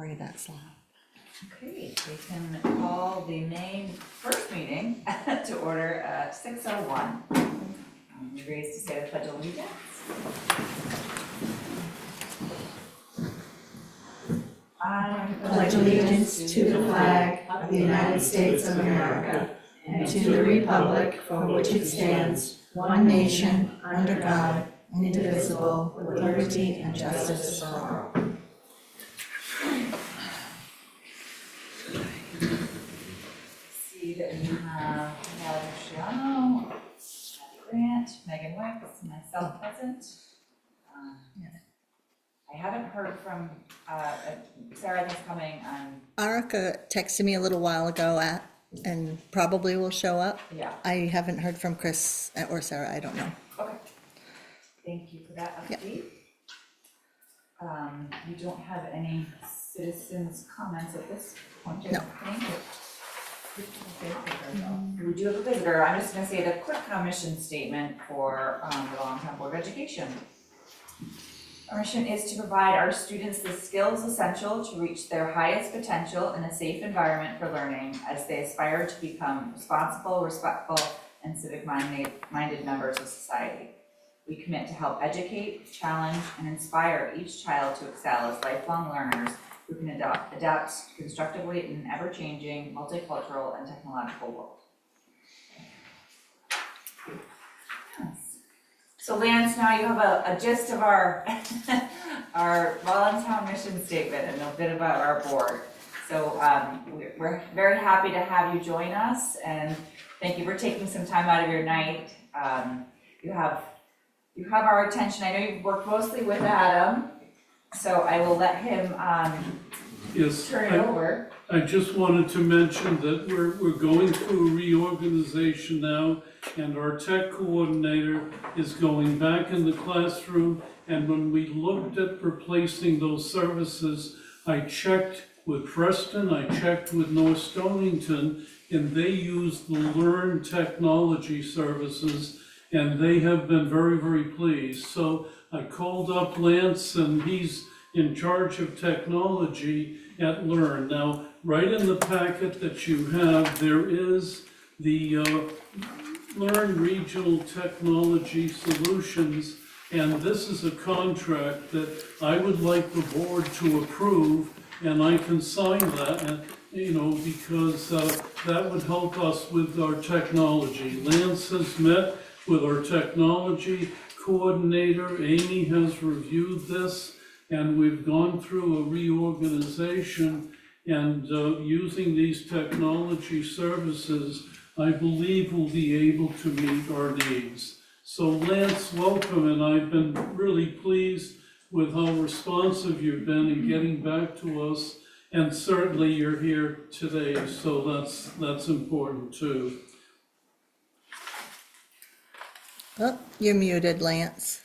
Sorry, that's loud. Okay, we can call the main first meeting to order at 6:01. You raised to say the pledge of allegiance. I Pledge allegiance to the flag of the United States of America and to the republic for which it stands, one nation, under God, indivisible, with liberty and justice for all. See that we have Luciano, Grant, Megan Wicks, myself present. I haven't heard from Sarah. I think coming on. Arika texted me a little while ago and probably will show up. Yeah. I haven't heard from Chris or Sarah, I don't know. Okay. Thank you for that update. We don't have any citizens' comments at this point. No. We do have a visitor. I'm just gonna say the quick mission statement for the Long-Term Board of Education. Our mission is to provide our students the skills essential to reach their highest potential in a safe environment for learning as they aspire to become responsible, respectful, and civic-minded members of society. We commit to help educate, challenge, and inspire each child to excel as lifelong learners who can adapt constructively in an ever-changing, multicultural, and technological world. Yes. So Lance, now you have a gist of our our Voluntown mission statement and a bit about our board. So we're very happy to have you join us, and thank you for taking some time out of your night. You have our attention. I know you've worked mostly with Adam, so I will let him turn it over. I just wanted to mention that we're going through a reorganization now, and our tech coordinator is going back in the classroom. And when we looked at replacing those services, I checked with Preston, I checked with North Stonington, and they use the Learn technology services, and they have been very, very pleased. So I called up Lance, and he's in charge of technology at Learn. Now, right in the packet that you have, there is the Learn Regional Technology Solutions, and this is a contract that I would like the board to approve, and I can sign that, and, because that would help us with our technology. Lance has met with our technology coordinator. Amy has reviewed this, and we've gone through a reorganization, and using these technology services, I believe we'll be able to meet our needs. So Lance, welcome, and I've been really pleased with how responsive you've been in getting back to us, and certainly you're here today, so that's important too. Oh, you're muted, Lance.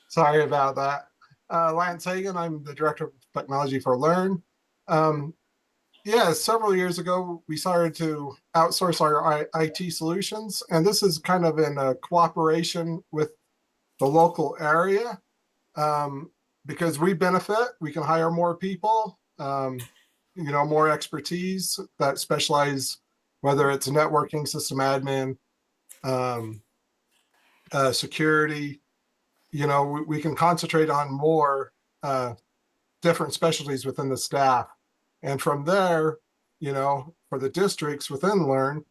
Sorry about that. Lance Hagan, I'm the Director of Technology for Learn. Several years ago, we started to outsource our IT solutions, and this is kind of in a cooperation with the local area. Because we benefit, we can hire more people, more expertise that specialize, whether it's networking, system admin, security. We can concentrate on more different specialties within the staff. And from there, for the districts within Learn,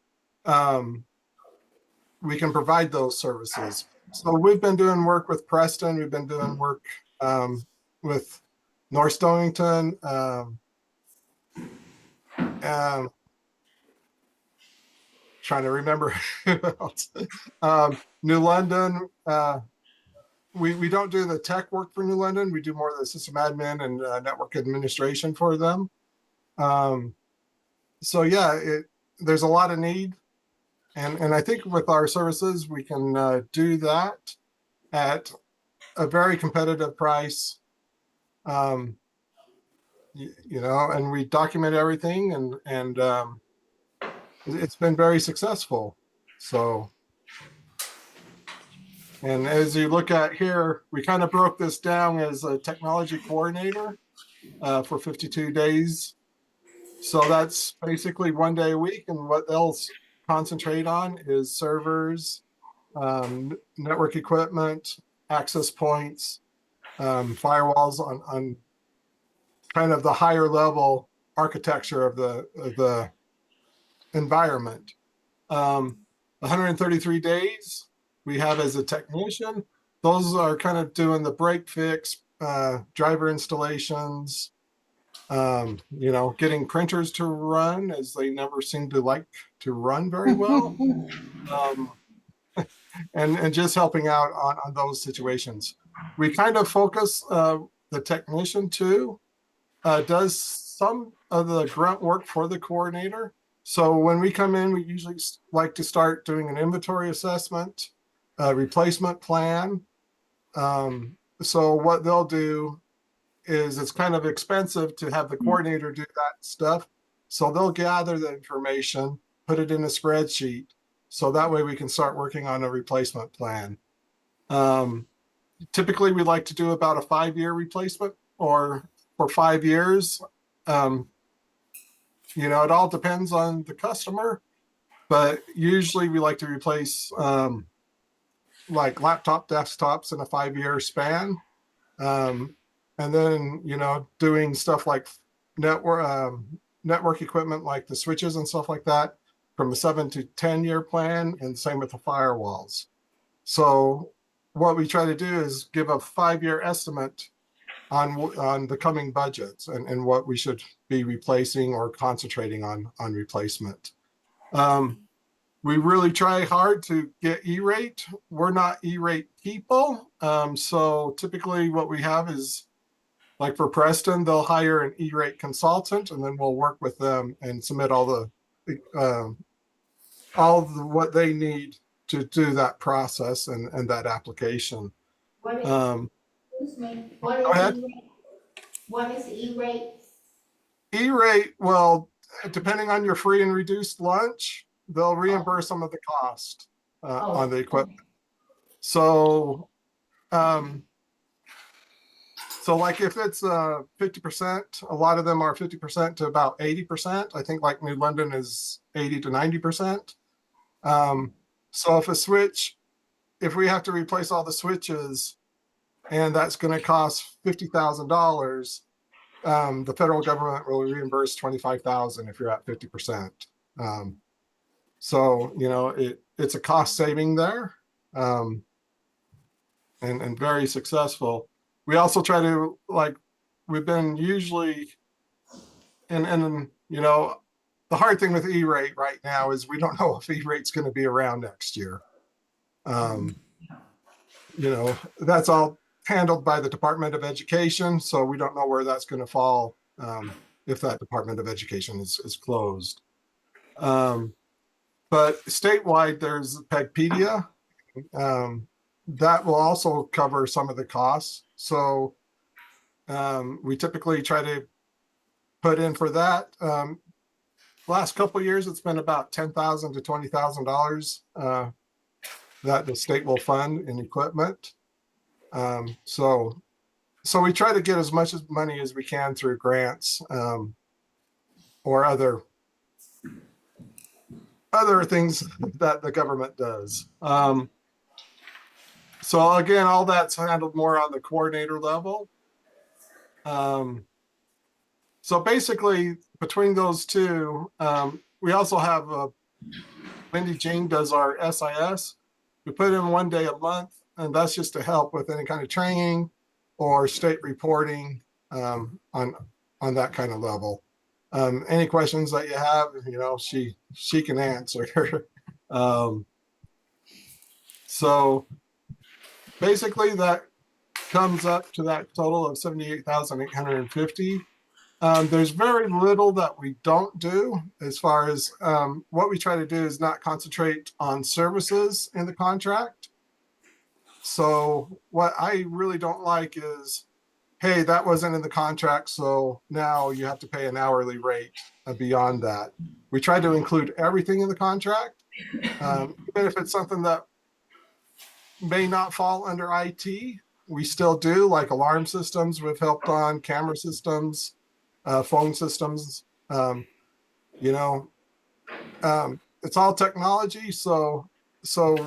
we can provide those services. So we've been doing work with Preston. We've been doing work with North Stonington. Trying to remember who else. New London. We don't do the tech work for New London. We do more of the system admin and network administration for them. There's a lot of need. And I think with our services, we can do that at a very competitive price. And we document everything, and it's been very successful. So And as you look at here, we kind of broke this down as a technology coordinator for 52 days. So that's basically 1 day a week. And what they'll concentrate on is servers, network equipment, access points, firewalls on kind of the higher level architecture of the environment. 133 days we have as a technician. Those are kind of doing the break fix, driver installations, getting printers to run, as they never seem to like to run very well. And just helping out on those situations. We kind of focus, the technician too, does some of the grunt work for the coordinator. So when we come in, we usually like to start doing an inventory assessment, replacement plan. So what they'll do is, it's kind of expensive to have the coordinator do that stuff. So they'll gather the information, put it in a spreadsheet. So that way we can start working on a replacement plan. Typically we like to do about a 5-year replacement, or for 5 years. It all depends on the customer, but usually we like to replace like laptop desktops in a 5-year span. And then, doing stuff like network equipment, like the switches and stuff like that, from a 7 to 10-year plan, and same with the firewalls. So what we try to do is give a 5-year estimate on the coming budgets and what we should be replacing or concentrating on replacement. We really try hard to get E-rate. We're not E-rate people. So typically what we have is, like for Preston, they'll hire an E-rate consultant, and then we'll work with them and submit all what they need to do that process and that application. What is, Um, excuse me, Go ahead. what is E-rate? E-rate, well, depending on your free and reduced lunch, they'll reimburse some of the cost on the equipment. So, like if it's 50%, a lot of them are 50% to about 80%. I think like New London is 80 to 90%. So if we have to replace all the switches, and that's going to cost $50,000, the federal government will reimburse $25,000 if you're at 50%. So it's a cost saving there, and very successful. We also try to, we've been usually, and the hard thing with E-rate right now is we don't know if E-rate's going to be around next year. That's all handled by the Department of Education, so we don't know where that's going to fall if that Department of Education is closed. But statewide, there's Pegpedia. That will also cover some of the costs. So we typically try to put in for that. Last couple of years, it's been about $10,000 to $20,000 that the state will fund in equipment. So we try to get as much money as we can through grants or other things that the government does. So again, all that's handled more on the coordinator level. So basically, between those two, we also have Wendy Jean does our SIS. We put in 1 day a month, and that's just to help with any kind of training or state reporting on that kind of level. Any questions that you have, she can answer. So basically, that comes up to that total of $78,850. There's very little that we don't do, as far as what we try to do is not concentrate on services in the contract. So what I really don't like is, hey, that wasn't in the contract, so now you have to pay an hourly rate beyond that. We try to include everything in the contract, even if it's something that may not fall under IT. We still do, like alarm systems, we've helped on camera systems, phone systems. You know, it's all technology, so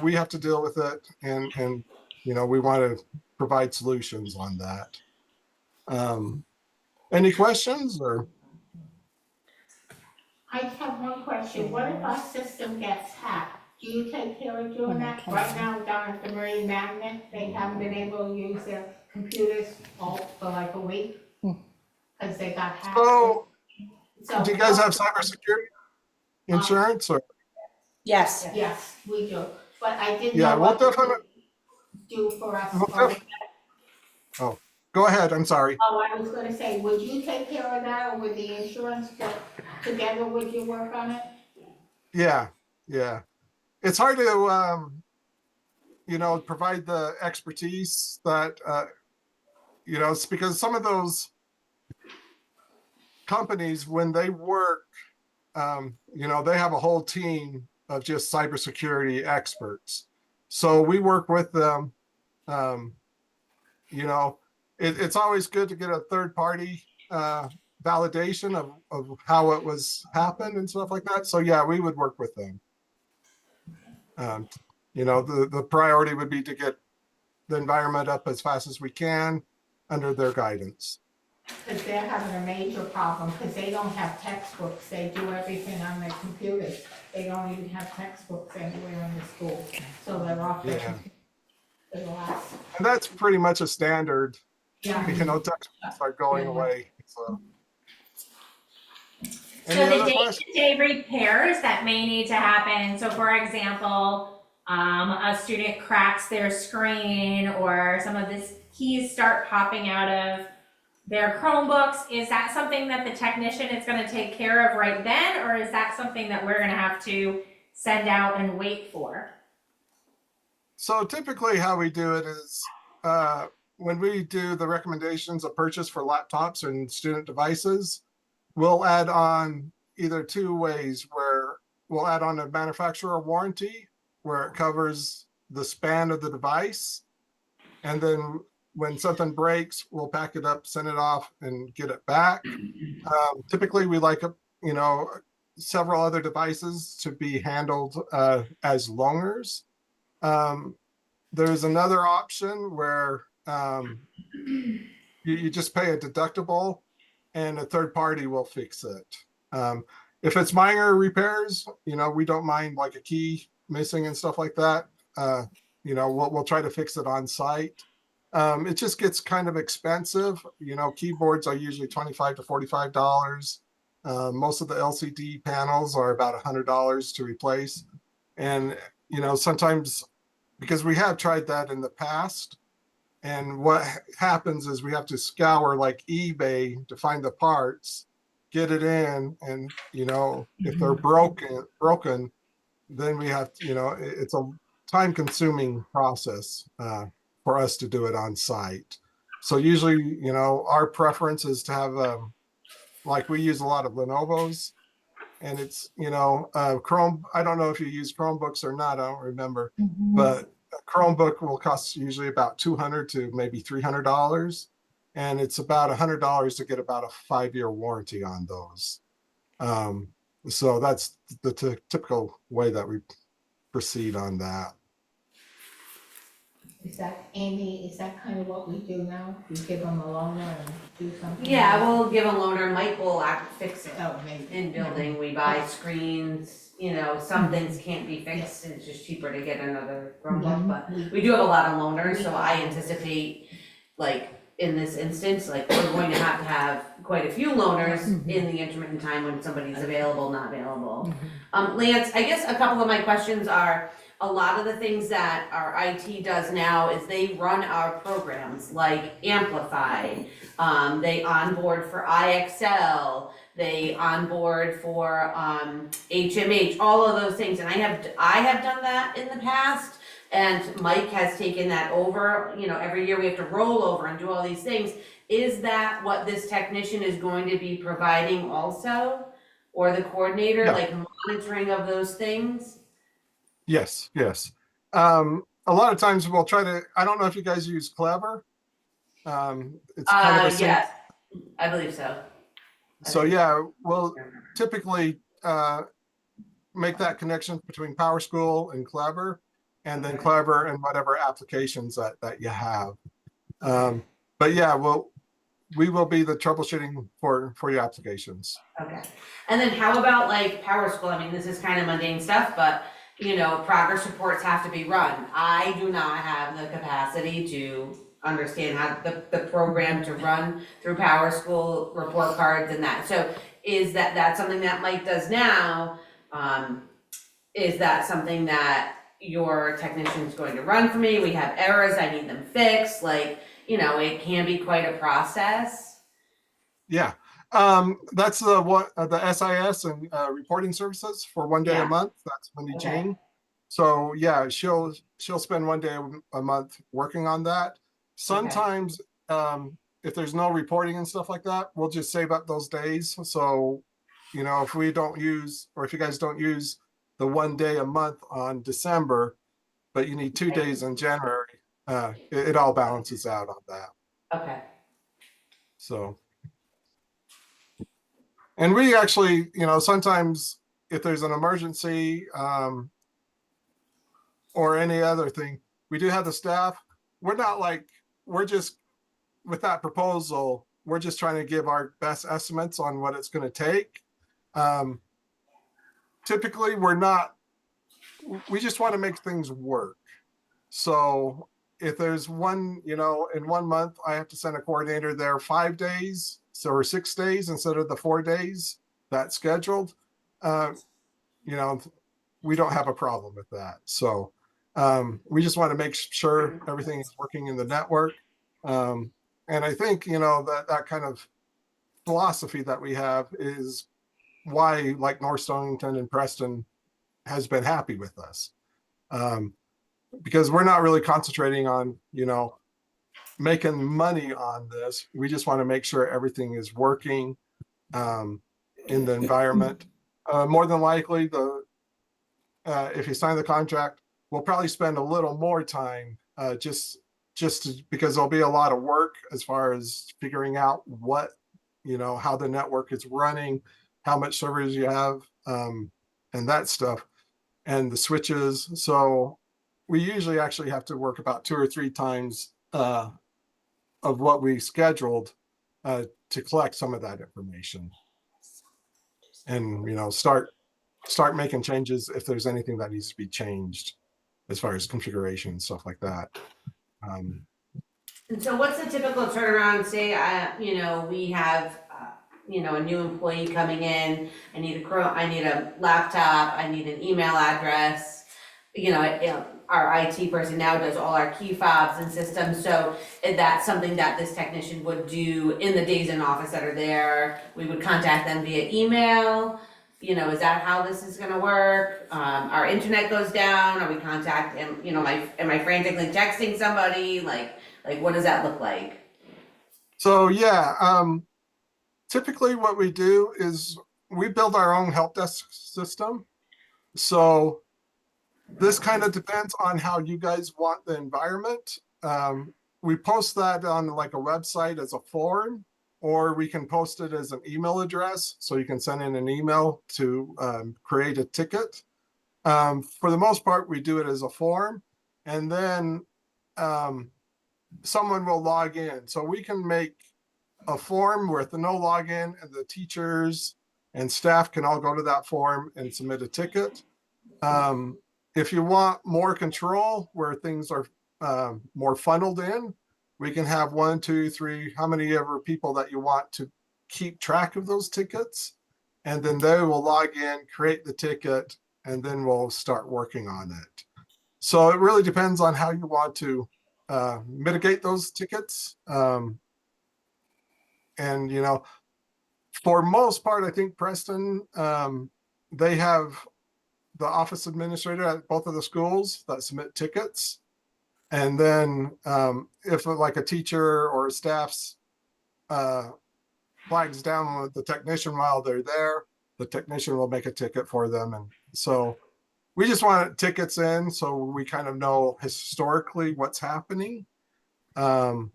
we have to deal with it, and we want to provide solutions on that. Any questions or? I just have one question. What if our system gets hacked? Do you take care of doing When I that? come Right in. now down at the Marine Magnet, they haven't been able to use their computers all for like a week because they got hacked. So, So do you guys have cybersecurity insurance or? Yes. Yes, we do. But I didn't Yeah, know we'll what to definitely. do for us. We'll Oh, go ahead. I'm sorry. Oh, I was gonna say, would you take care of that, or would the insurance work together? Would you work on it? Yeah, yeah. It's hard to provide the expertise that it's because some of those companies, when they work, they have a whole team of just cybersecurity experts. So we work with them. Um, it's always good to get a third party validation of how it was happened and stuff like that. So yeah, we would work with them. The priority would be to get the environment up as fast as we can under their guidance. Because they're having a major problem, because they don't have textbooks, they do everything on their computers. They don't even have textbooks anywhere in the school, so they're off their Yeah. the last. And that's pretty much a standard. Yeah. Textbooks are going away. So. So Any the other questions? day-to-day repairs that may need to happen, so for example, a student cracks their screen or some of the keys start popping out of their Chromebooks, is that something that the technician is gonna take care of right then, or is that something that we're gonna have to send out and wait for? So typically how we do it is when we do the recommendations of purchase for laptops and student devices, we'll add on either two ways where we'll add on a manufacturer warranty where it covers the span of the device. And then when something breaks, we'll pack it up, send it off and get it back. Typically we like, several other devices to be handled as loaners. There's another option where you just pay a deductible and a third party will fix it. If it's minor repairs, we don't mind like a key missing and stuff like that. We'll try to fix it on site. It just gets kind of expensive. Keyboards are usually $25 to $45. Most of the LCD panels are about $100 to replace. And, sometimes because we have tried that in the past, and what happens is we have to scour like eBay to find the parts, get it in, and if they're broken, then we have to, it's a time-consuming process for us to do it on site. So usually, our preference is to have like we use a lot of Lenovo's, and it's Chrome. I don't know if you use Chromebooks or not. I don't remember, but a Chromebook will cost usually about $200 to maybe $300, and it's about $100 to get about a 5-year warranty on those. So that's the typical way that we proceed on that. Is that, Amy, is that kind of what we do now? We give them a loaner and do something? Yeah, we'll give a loaner, Mike will fix it Oh, maybe. in building, we buy screens, some things can't be fixed, it's just cheaper to get another Chromebook, but we do have a lot of loaners, so I anticipate, like, in this instance, like, we're going to have quite a few loaners in the intermittent time when somebody's available, not available. Lance, I guess a couple of my questions are, a lot of the things that our IT does now is they run our programs like Amplify, they onboard for IXL, they onboard for HMH, all of those things, and I have done that in the past, and Mike has taken that over. Every year we have to roll over and do all these things. Is that what this technician is going to be providing also, or the coordinator, Yeah. like monitoring of those things? Yes. a lot of times we'll try to, I don't know if you guys use Clever. It's kind of a same, Yes, I believe so. so yeah, we'll typically make that connection between PowerSchool and Clever, and then Okay. Clever and whatever applications that you have. But yeah, we will be the troubleshooting for your applications. Okay. And then how about like Power School? I mean, this is kind of mundane stuff, but you know, progress reports have to be run. I do not have the capacity to understand how the program to run through Power School, report cards and that. So is that something that Mike does now? Is that something that your technician's going to run for me? We have errors, I need them fixed, like, you know, it can be quite a process. Yeah. That's the SIS and reporting services for one day a Yeah. month. That's Wendy Okay. Jean. So yeah, she'll spend one day a month working on that. Sometimes if there's no reporting and stuff like that, we'll just save up those days. So, you know, if we don't use, or if you guys don't use the one day a month on December, but you need 2 days in January, it all balances out on that. Okay. So, and we actually, you know, sometimes if there's an emergency or any other thing, we do have the staff. We're not like, we're just, with that proposal, we're just trying to give our best estimates on what it's going to take. Typically, we just want to make things work. So if there's one, you know, in 1 month, I have to send a coordinator there 5 days, or 6 days instead of the 4 days that's scheduled. You know, we don't have a problem with that. So we just want to make sure everything is working in the network. And I think, you know, that kind of philosophy that we have is why, like, North Stonington and Preston has been happy with us. Because we're not really concentrating on, you know, making money on this. We just want to make sure everything is working in the environment. More than likely, if you sign the contract, we'll probably spend a little more time because there'll be a lot of work as far as figuring out what, you know, how the network is running, how much servers you have, and that stuff, and the switches. So we usually actually have to work about 2 or 3 times of what we scheduled to collect some of that information, and, you know, start making changes if there's anything that needs to be changed as far as configuration and stuff like that. And so what's the typical turnaround? Say, you know, we have, you know, a new employee coming in, I need a laptop, I need an email address. You know, our IT person now does all our key fobs and systems, so that's something that this technician would do in the days in office that are there. We would contact them via email. You know, is that how this is gonna work? Our internet goes down, are we contacting, you know, am I frantically texting somebody? Like what does that look like? So yeah, typically what we do is we build our own help desk system. So this kind of depends on how you guys want the environment. We post that on like a website as a form, or we can post it as an email address. So you can send in an email to create a ticket. For the most part, we do it as a form, and then someone will log in. So we can make a form with no login, and the teachers and staff can all go to that form and submit a ticket. If you want more control, where things are more funneled in, we can have 1, 2, 3, how many ever people that you want to keep track of those tickets. And then they will log in, create the ticket, and then we'll start working on it. So it really depends on how you want to mitigate those tickets. And, you know, for most part, I think Preston, they have the office administrator at both of the schools that submit tickets. And then if like a teacher or a staff's flags down with the technician while they're there, the technician will make a ticket for them. And so we just want tickets in so we kind of know historically what's happening. But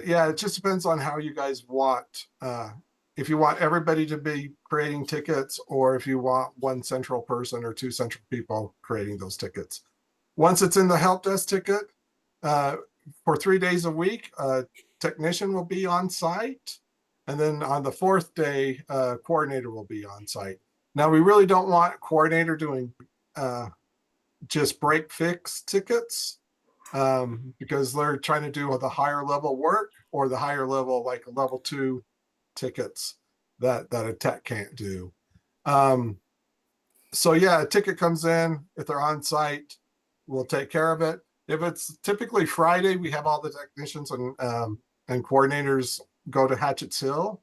yeah, it just depends on how you guys want. If you want everybody to be creating tickets, or if you want one central person or two central people creating those tickets. Once it's in the help desk ticket, for 3 days a week, a technician will be on site. And then on the fourth day, coordinator will be on site. Now, we really don't want coordinator doing just break fix tickets, because they're trying to do the higher level work, or the higher level, like level 2 tickets that a tech can't do. So yeah, a ticket comes in, if they're on site, we'll take care of it. If it's typically Friday, we have all the technicians and coordinators go to Hatchetts Hill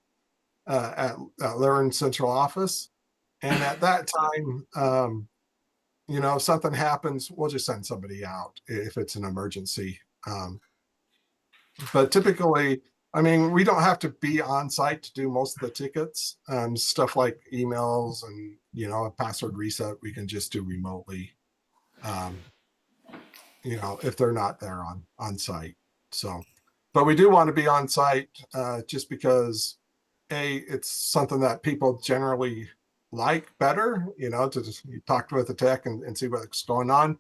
at Laren Central Office. And at that time, if something happens, we'll just send somebody out if it's an emergency. But typically, I mean, we don't have to be on site to do most of the tickets. Stuff like emails and, a password reset, we can just do remotely. If they're not there on site. So, but we do want to be on site just because it's something that people generally like better, to just talk with the tech and see what's going on.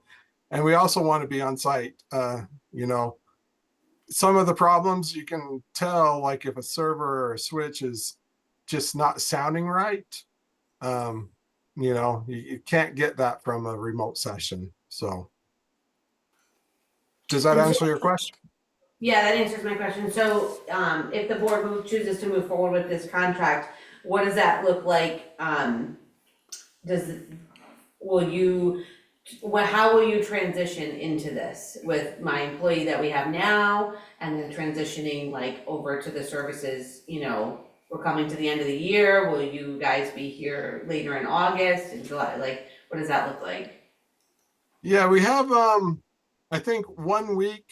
And we also want to be on site. Some of the problems you can tell, like if a server or a switch is just not sounding right, you can't get that from a remote session. So does that answer your question? Yeah, that answers my question. So, if the board chooses to move forward with this contract, what does that look like? How will you transition into this with my employee that we have now, and then transitioning like over to the services, we're coming to the end of the year, will you guys be here later in August and July, like, what does that look like? Yeah, we have, I think 1 week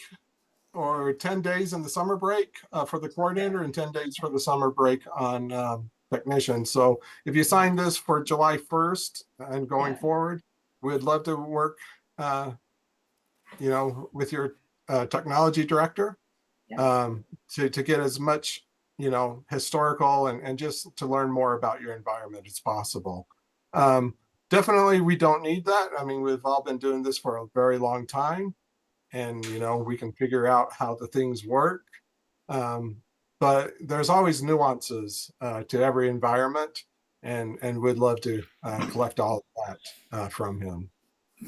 or 10 days in the summer break for the coordinator, and 10 days for the summer break on technician. So if you sign this for July 1st and going forward, we'd love to work, with your technology director to get as much, historical and just to learn more about your environment as possible. Definitely, we don't need that. I mean, we've all been doing this for a very long time, and we can figure out how the things work. But there's always nuances to every environment, and we'd love to collect all of that from him.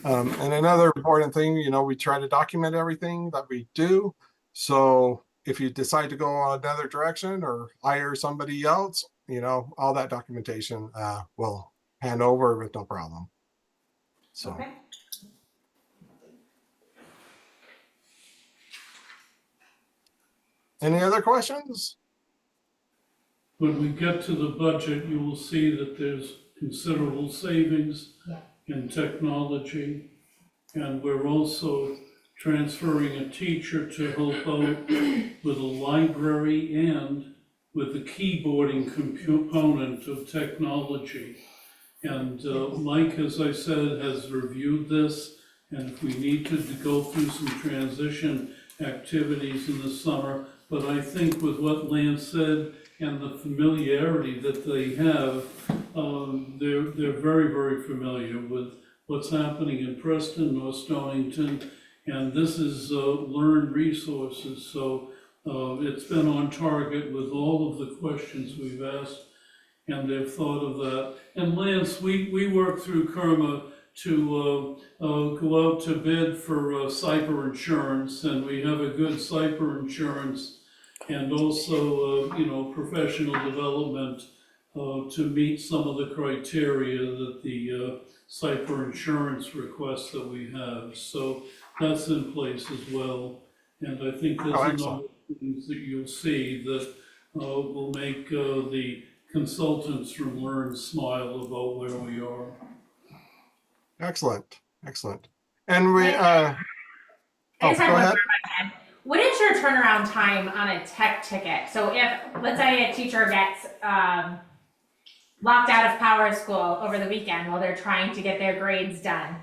And another important thing, we try to document everything that we do. So if you decide to go another direction or hire somebody else, all that documentation will hand over with no problem. So. Okay. Any other questions? When we get to the budget, you will see that there's considerable savings in technology. And we're also transferring a teacher to help out with a library and with the keyboarding component of technology. And Mike, as I said, has reviewed this, and if we need to go through some transition activities in the summer, but I think with what Lance said and the familiarity that they have, they're very, very familiar with what's happening in Preston, North Stonington, and this is learned resources, so it's been on target with all of the questions we've asked, and they've thought of that. And Lance, we work through Kerma to go out to bid for cyber insurance, and we have a good cyber insurance, and also professional development to meet some of the criteria that the cyber insurance requests that we have. So that's in place as well. And I think there's a number of things that you'll see that will make the consultants from Learn smile about where we are. Excellent. And we, I just go have one ahead. question. What is your turnaround time on a tech ticket? So if, let's say a teacher gets locked out of Power School over the weekend while they're trying to get their grades done.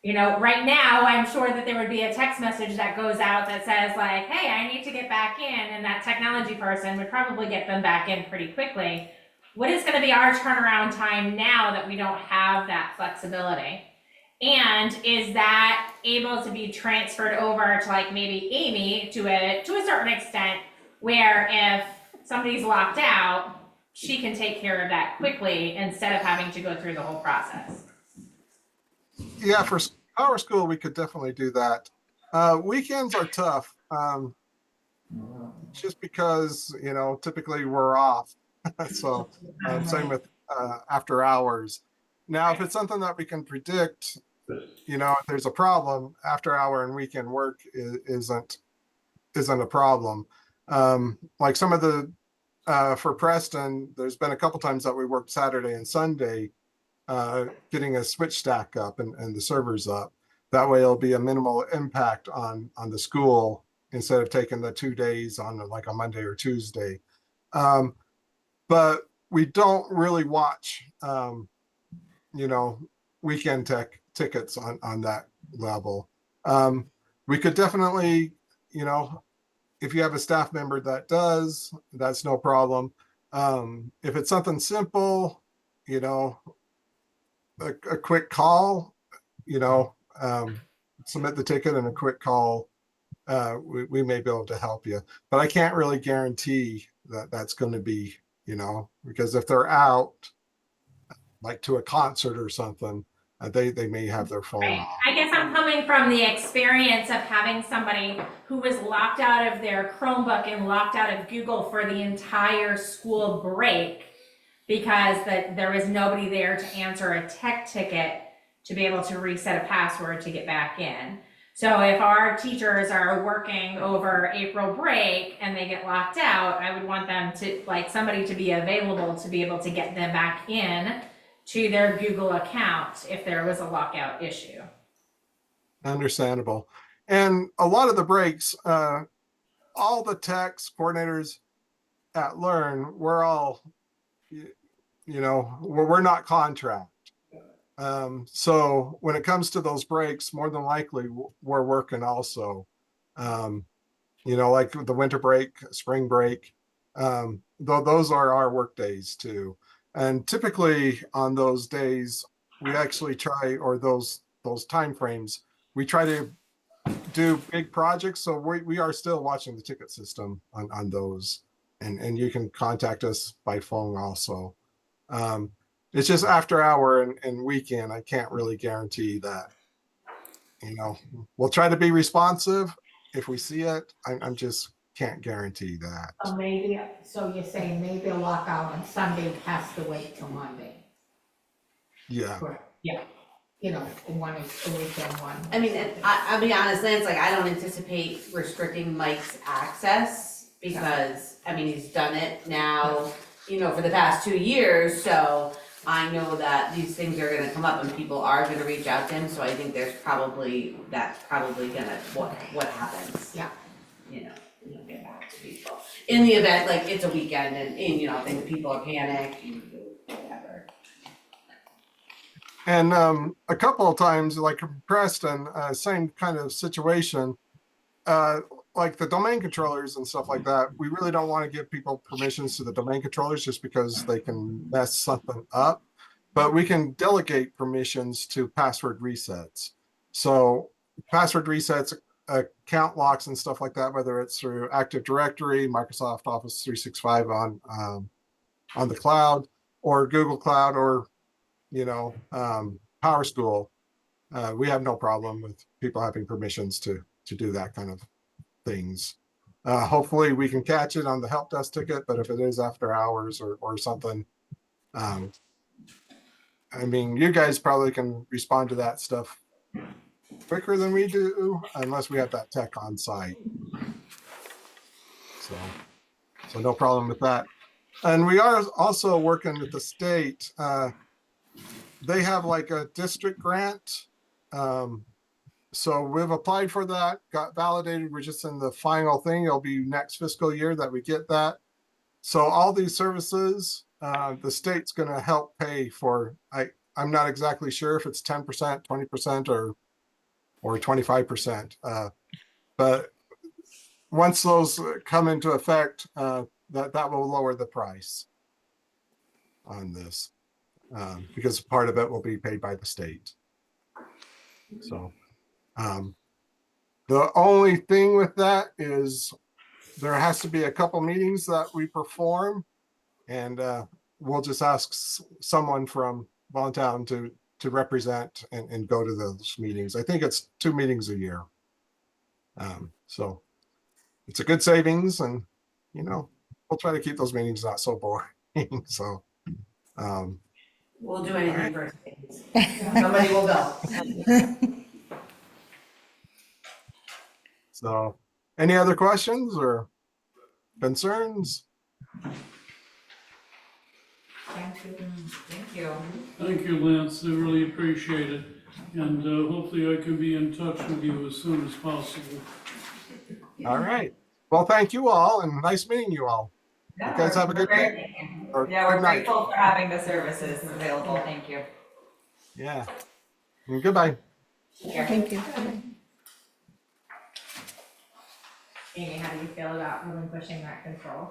You know, right now, I'm sure that there would be a text message that goes out that says like, hey, I need to get back in, and that technology person would probably get them back in pretty quickly. What is gonna be our turnaround time now that we don't have that flexibility? And is that able to be transferred over to like maybe Amy to a certain extent, where if somebody's locked out, she can take care of that quickly instead of having to go through the whole process? Yeah, for our school, we could definitely do that. Weekends are tough, just because, typically we're off. So, same with after hours. Now, if it's something that we can predict, if there's a problem, after hour and weekend work isn't a problem. Like some of the for Preston, there's been a couple times that we worked Saturday and Sunday, getting a switch stack up and the servers up. That way it'll be a minimal impact on the school instead of taking the 2 days on like a Monday or Tuesday. But we don't really watch, weekend tickets on that level. We could definitely, if you have a staff member that does, that's no problem. If it's something simple, a quick call, submit the ticket and a quick call, we may be able to help you. But I can't really guarantee that that's going to be, because if they're out, like to a concert or something, they may have their phone Right. off. I guess I'm coming from the experience of having somebody who was locked out of their Chromebook and locked out of Google for the entire school break because there was nobody there to answer a tech ticket to be able to reset a password to get back in. So if our teachers are working over April break and they get locked out, I would want them to, like, somebody to be available to be able to get them back in to their Google account if there was a lockout issue. Understandable. And a lot of the breaks, all the techs, coordinators at Learn, we're all, we're not contract. So when it comes to those breaks, more than likely we're working also. Like the winter break, spring break, those are our work days too. And typically on those days, we actually try, or those time frames, we try to do big projects. So we are still watching the ticket system on those, and you can contact us by phone also. It's just after hour and weekend, I can't really guarantee that. We'll try to be responsive if we see it. I'm just can't guarantee that. So you're saying maybe a lockout on Sunday has to wait till Monday? Yeah. Yeah. One is a weekend one. I mean, I'll be honest, Lance, like, I don't anticipate restricting Mike's access because, he's done it now, for the past 2 years, so I know that these things are gonna come up and people are gonna reach out to him, so I think that's probably gonna, what happens. Yeah. You'll get back to people. In the event, like, it's a weekend and I think people are panicked, whatever. And a couple of times, like Preston, same kind of situation. Like the domain controllers and stuff like that, we really don't want to give people permissions to the domain controllers just because they can mess something up. But we can delegate permissions to password resets. So password resets, account locks and stuff like that, whether it's through Active Directory, Microsoft Office 365 on the cloud, or Google Cloud, or Power School. We have no problem with people having permissions to do that kind of things. Hopefully we can catch it on the help desk ticket, but if it is after hours or something, you guys probably can respond to that stuff quicker than we do, unless we have that tech on site. So no problem with that. And we are also working with the state. They have like a district grant. So we've applied for that, got validated. We're just in the final thing. It'll be next fiscal year that we get that. So all these services, the state's gonna help pay for, I'm not exactly sure if it's 10%, 20%, or 25%. But once those come into effect, that will lower the price on this, because part of it will be paid by the state. So, the only thing with that is there has to be a couple meetings that we perform, and we'll just ask someone from Bontown to represent and go to those meetings. I think it's 2 meetings a year. So it's a good savings, and we'll try to keep those meetings not so boring. So We'll do anything for things. Somebody will go. so any other questions or concerns? Thank you. Thank you, Lance, I really appreciate it, and hopefully I can be in touch with you as soon as possible. All right. Well, thank you all, and nice meeting you all. Yeah, You guys have a good we're day. Or Yeah, we're good night. grateful for having the services available. Thank you. Yeah. And goodbye. Thank you. Amy, how do you feel about relinquishing that control?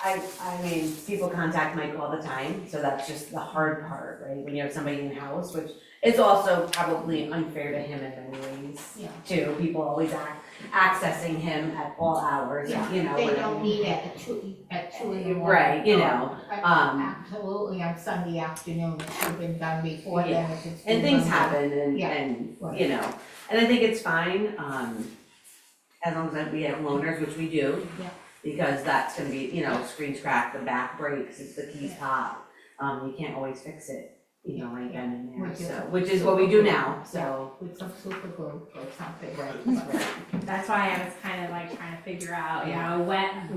I mean, people contact Mike all the time, so that's just the hard part, right? When you have somebody in-house, which is also probably unfair to him in many ways, too. People always accessing him at all hours, They don't need it at two in the morning. Right, Absolutely, on Sunday afternoon, it should have been done before then if it's. and due things Monday. happen Yeah. and Right. and I think it's fine, as long as we have loaners, which we do. Yeah. Because that's gonna be, screens crack, the back breaks, if the keys pop, you can't always fix it, right then and there, Which is- so, which is what we do now, so. With some super glue or something. Right. That's why I was kind of like trying to figure out,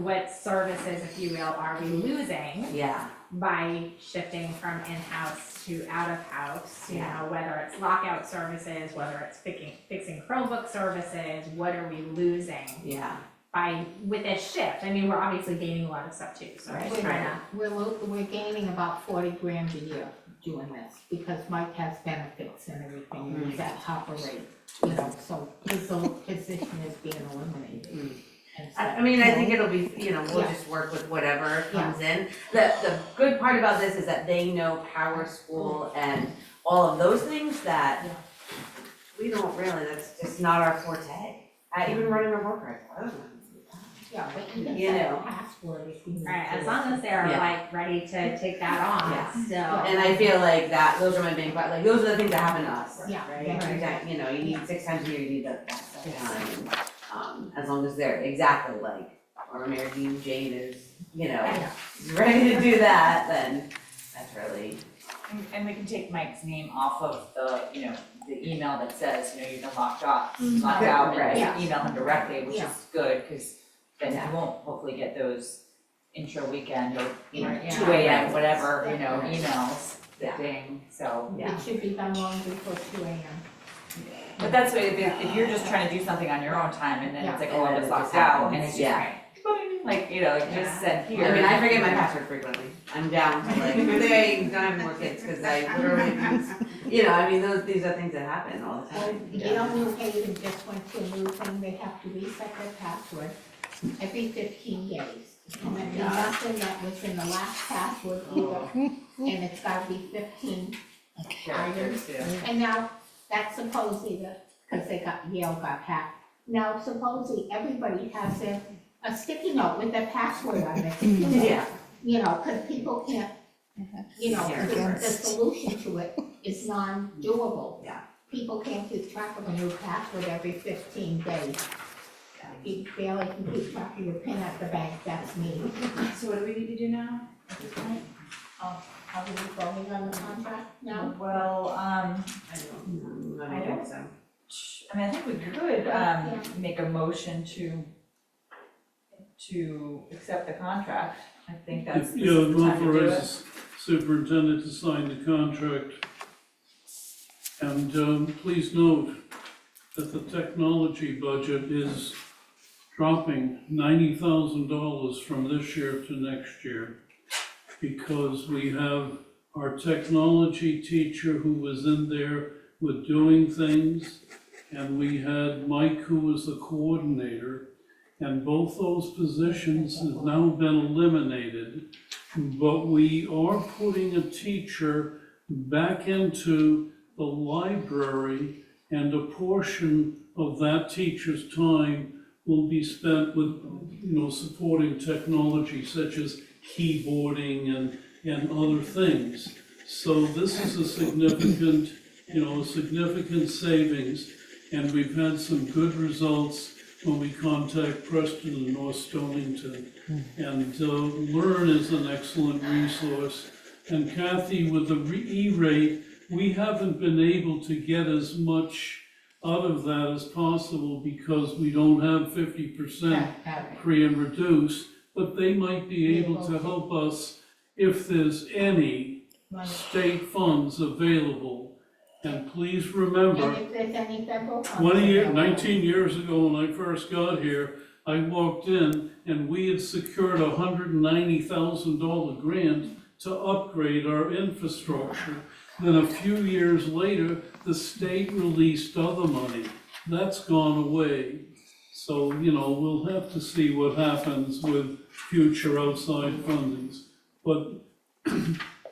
what services, if you will, are we losing Yeah, by shifting from in-house to out-of-house, Yeah. whether it's lockout services, whether it's fixing Chromebook services, what are we losing yeah, with this shift? I mean, we're obviously gaining a lot of stuff too, so I'm just trying to. We're gaining about 40 grand a year doing this, because Mike has benefits and everything, and he's at top rate, so his little position is being eliminated. And so, I mean, I think it'll be, we'll just work with whatever comes in. The good part about this is that they know Power School and all of those things that we don't really, that's just not our forte. Even running a worker, I don't know. Yeah, but he doesn't You have know. a password if you need to. Alright, as long as they're Yeah. ready to take that on, Yeah. still. And I feel like those are my main, those are the things that happen to us. Yeah. Right, Yeah. you need 6 times a year, you need that time. As long as they're exactly or Mary Jane is, ready to do that, then that's really. And we can take Mike's name off of the email that says, you've been locked out, Right. and email him directly, which Yeah. is good, cause then you won't hopefully get those intra-weekend or, Yeah. 2 AM, whatever, Yeah. emails Yeah. that ding, so. Yeah. It should be done long before 2 AM. But that's what, if you're just trying to do something on your own time and then it's like, Yeah. oh, And I'm then just it locked just out, happens. and it's just Yeah. just send here. I mean, I forget my password frequently. I'm down to good day, don't have more kids, cause I literally these are things that happen all the Well, time. New Haven just went to a new thing, they have to reset their password every 15 days. And then nothing that was in the last password either, and it's gotta be 15 items. And now, that's supposedly because Yale got hacked. Now supposedly everybody has a sticky note with their password on it. Yeah. Because people can't, the solution to it is non-doable. Yeah. People can't keep track of a new password every 15 days. You barely can keep track of your PIN at the bank, that's me. So what do we need to do now at this point? Are we voting on the contract now? Well, I don't think so. I think we could, Yeah. make a motion to accept the contract. I think that's, this Yeah, is the time to do it. authorize the superintendent to sign the contract. And please note that the technology budget is dropping $90,000 from this year to next year. because we have our technology teacher who was in there with doing things, and we had Mike who was the coordinator, and both those positions have now been eliminated. But we are putting a teacher back into the library, and a portion of that teacher's time will be spent with, supporting technology such as keyboarding and other things. So this is a significant, significant savings, and we've had some good results when we contact Preston and North Stonington. And Learn is an excellent resource. And Kathy, with the E-rate, we haven't been able to get as much out of that as possible because we don't have 50% free and reduced, but they might be able to help us if there's any state funds available. And please remember, And if there's any federal funds 19 years ago when I first got here, I walked in and we had secured a $190,000 grant to upgrade our infrastructure. Then a few years later, the state released other money. That's gone away. So, we'll have to see what happens with future outside fundings. But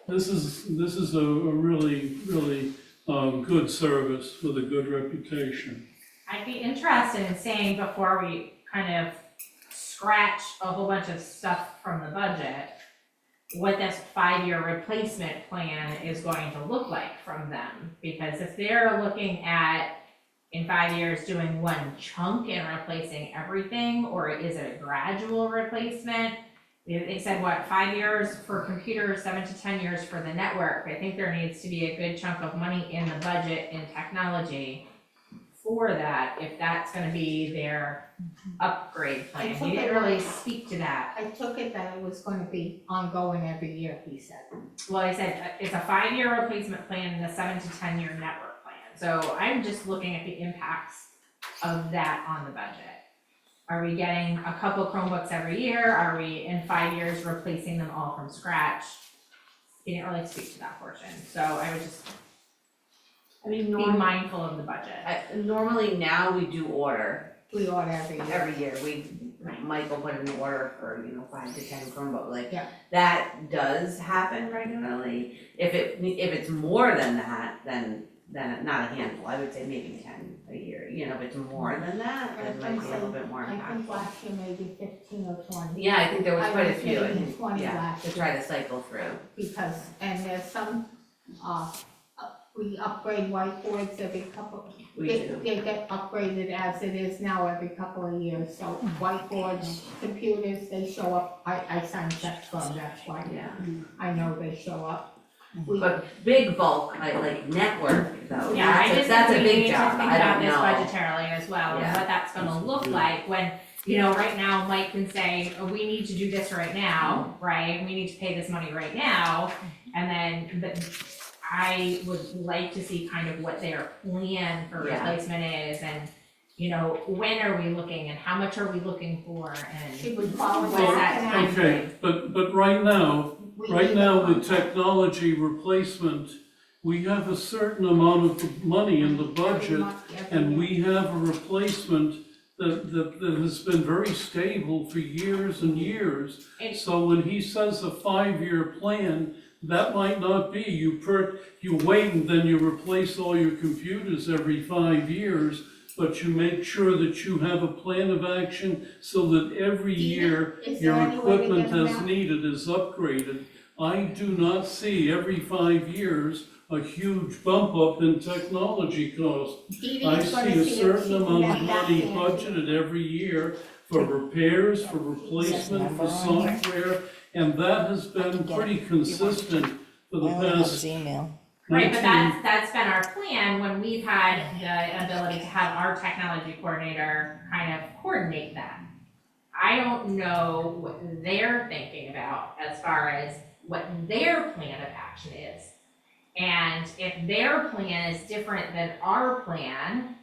this is a really, really good service with a good reputation. I'd be interested in seeing, before we kind of scratch a whole bunch of stuff from the budget, what this 5-year replacement plan is going to look like from them. Because if they're looking at, in 5 years, doing one chunk and replacing everything, or is it a gradual replacement? They said, 5 years for computers, 7 to 10 years for the network. I think there needs to be a good chunk of money in the budget in technology for that, if that's gonna be their upgrade plan. You didn't really speak to that. I took it that it was gonna be ongoing every year, he said. Well, I said, it's a 5-year replacement plan and a 7 to 10 year network plan. So I'm just looking at the impacts of that on the budget. Are we getting a couple Chromebooks every year? Are we in 5 years replacing them all from scratch? He didn't really speak to that portion, so I would just be mindful of the budget. Normally now we do order We order every year. every year. Michael put in an order for, 5 to 10 Chromebooks, Yeah. that does happen regularly. If it's more than that, then not a handful, I would say maybe 10 a year. If it's more than that, then it might be a little bit more I think impactful. last year maybe 15 or 20. Yeah, I think there was I quite a was few, thinking 20 yeah, last to try to cycle through. Because, and there's some, we upgrade whiteboards every couple, We they do. get upgraded as it is now every couple of years. So whiteboards, computers, they show up, I sign checks for them, that's why Yeah. I know they show up. We, But big bulk, like network though, Yeah, I just that's a think we big need to job, think I about don't this know. budgetarily as well, and Yeah. what that's gonna look like when, right now, Mike can say, oh, we need to do this right now, right? We need to pay this money right now, and then, but I would like to see kind of what their plan for Yeah. replacement is, and, when are we looking, and how much are we looking for, and should we follow what is that that? time Okay, frame? but right now, We Right need now, a with contract. technology replacement, we have a certain amount of money in the Every budget, month, every and year. we have a replacement that has been very stable for years and years. And- So when he says a 5-year plan, that might not be, you wait and then you replace all your computers every 5 years, but you make sure that you have a plan of action so that every year Is your there any way to equipment get them as out? needed is upgraded. I do not see every 5 years a huge bump up in technology costs. Dee Dee's I gonna see a see if certain she can amount of get back money in. budgeted every year for repairs, for replacement, for software, and that has been pretty consistent for the I only have his past email. Right, but 19 that's been our plan when we've had the ability to have our technology coordinator kind of coordinate that. I don't know what they're thinking about as far as what their plan of action is. And if their plan is different than our plan,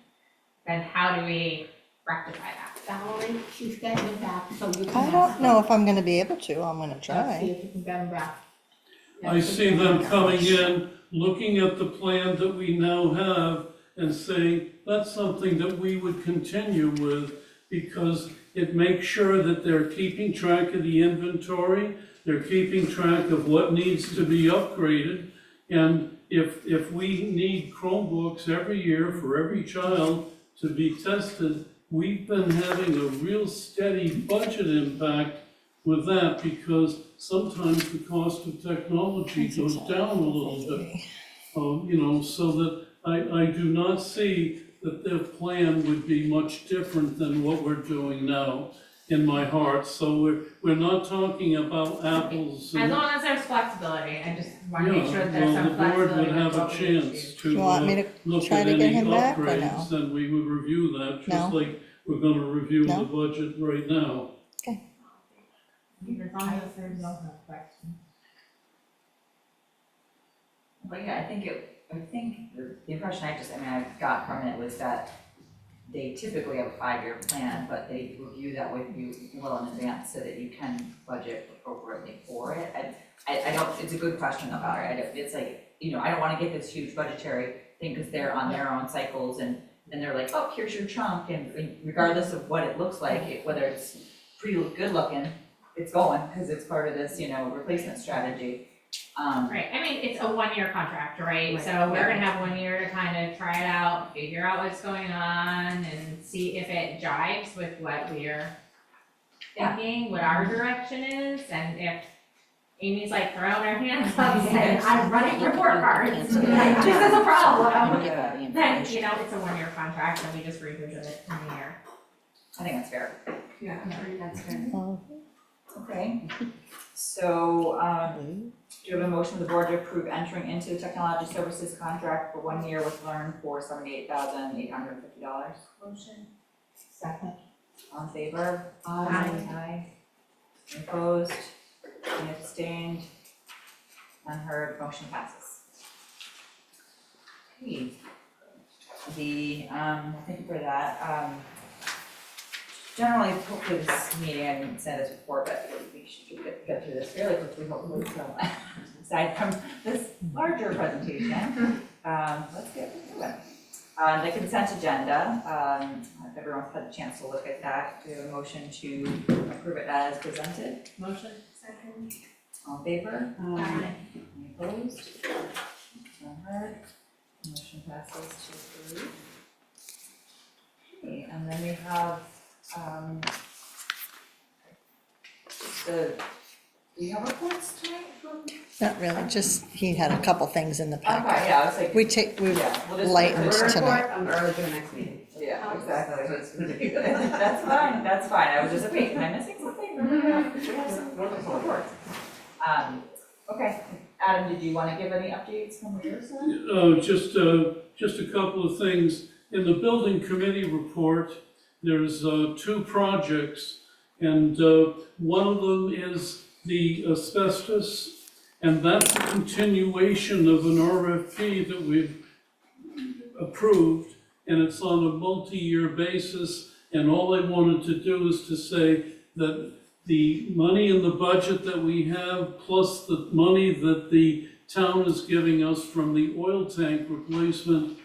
then how do we rectify that? Valerie, she's getting it back, so you can. I ask don't her. know if I'm gonna be able to, I'm gonna Let's see try. if you can get them back. I see them coming in, looking at the plan that we now have and saying, that's something that we would continue with because it makes sure that they're keeping track of the inventory, they're keeping track of what needs to be upgraded. And if we need Chromebooks every year for every child to be tested, we've been having a real steady budget impact with that because sometimes the cost of technology goes down a little bit. So that I do not see that their plan would be much different than what we're doing now in my heart. So we're not talking about apples As and. long as there's flexibility, I just wanna make sure that there's Yeah, some well, the board flexibility. would have with a what we chance choose. to You want me to look try at to get any him back or no? upgrades, then we would review that, just No? like we're gonna review No? the budget right now. As long as there's no question. But yeah, I think the impression I got from it was that they typically have a 5-year plan, but they review that with you well in advance so that you can budget appropriately for it. I don't, it's a good question about it. It's like, I don't wanna get this huge budgetary thing because they're on their own cycles and they're like, oh, here's your chunk, and regardless of what it looks like, whether it's pretty good looking, it's going, because it's part of this, replacement strategy. Right, I mean, it's a 1-year contract, right? So we're gonna have 1 year to kind of try it out, figure out what's going on and see if it jives with what we're thinking, what our direction is, and if Amy's like throwing her hands up saying, I'm running report cards, this is a problem. Then, it's a 1-year contract and we just revisit it in a year. I think that's fair. Yeah, that's good. Oh, Okay, so, do you have a motion of the board to approve entering into the technology services contract for 1 year with Learn for $78,850? Motion. Second. All in favor? Aye. Any opposed? Any abstained? Unheard, motion passes. Okay. Thank you for that. Generally, hopefully this meeting, I didn't say this before, but we should get through this fairly quickly, hopefully, so. Aside from this larger presentation, let's get through it. The consent agenda, if everyone's had a chance to look at that, do we have a motion to approve it as presented? Motion. Second. All in favor? Aye. Any opposed? Unheard. Motion passes to approve. Okay, and then we have, do you have reports tonight from? not really, just, he had a couple things in the packet. Okay, yeah, I was like, We yeah, we'll just. lightened Report tonight. early for the next meeting. Yeah, exactly. That's fine, I was just like, wait, am I missing something? We have some wonderful reports. Okay, Adam, did you wanna give any updates from your side? Just a couple of things. In the building committee report, there's 2 projects, and one of them is the asbestos, and that's a continuation of an RFP that we've approved, and it's on a multi-year basis, and all I wanted to do is to say that the money in the budget that we have, plus the money that the town is giving us from the oil tank replacement,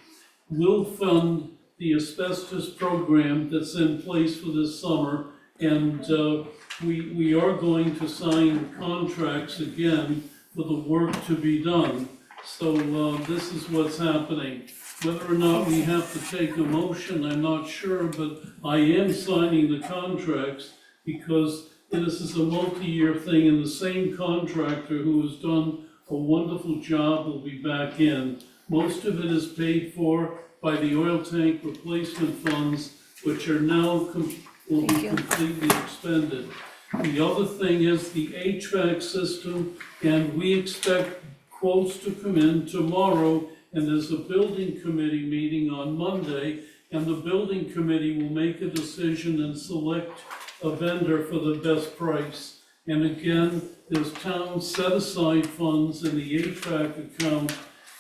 will fund the asbestos program that's in place for this summer. And we are going to sign contracts again for the work to be done. So this is what's happening. Whether or not we have to take a motion, I'm not sure, but I am signing the contracts because this is a multi-year thing, and the same contractor who has done a wonderful job will be back in. Most of it is paid for by the oil tank replacement funds, which are now will be completely expended. The other thing is the HVAC system, and we expect quotes to come in tomorrow, and there's a building committee meeting on Monday, and the building committee will make a decision and select a vendor for the best price. And again, there's town set-aside funds in the HVAC account,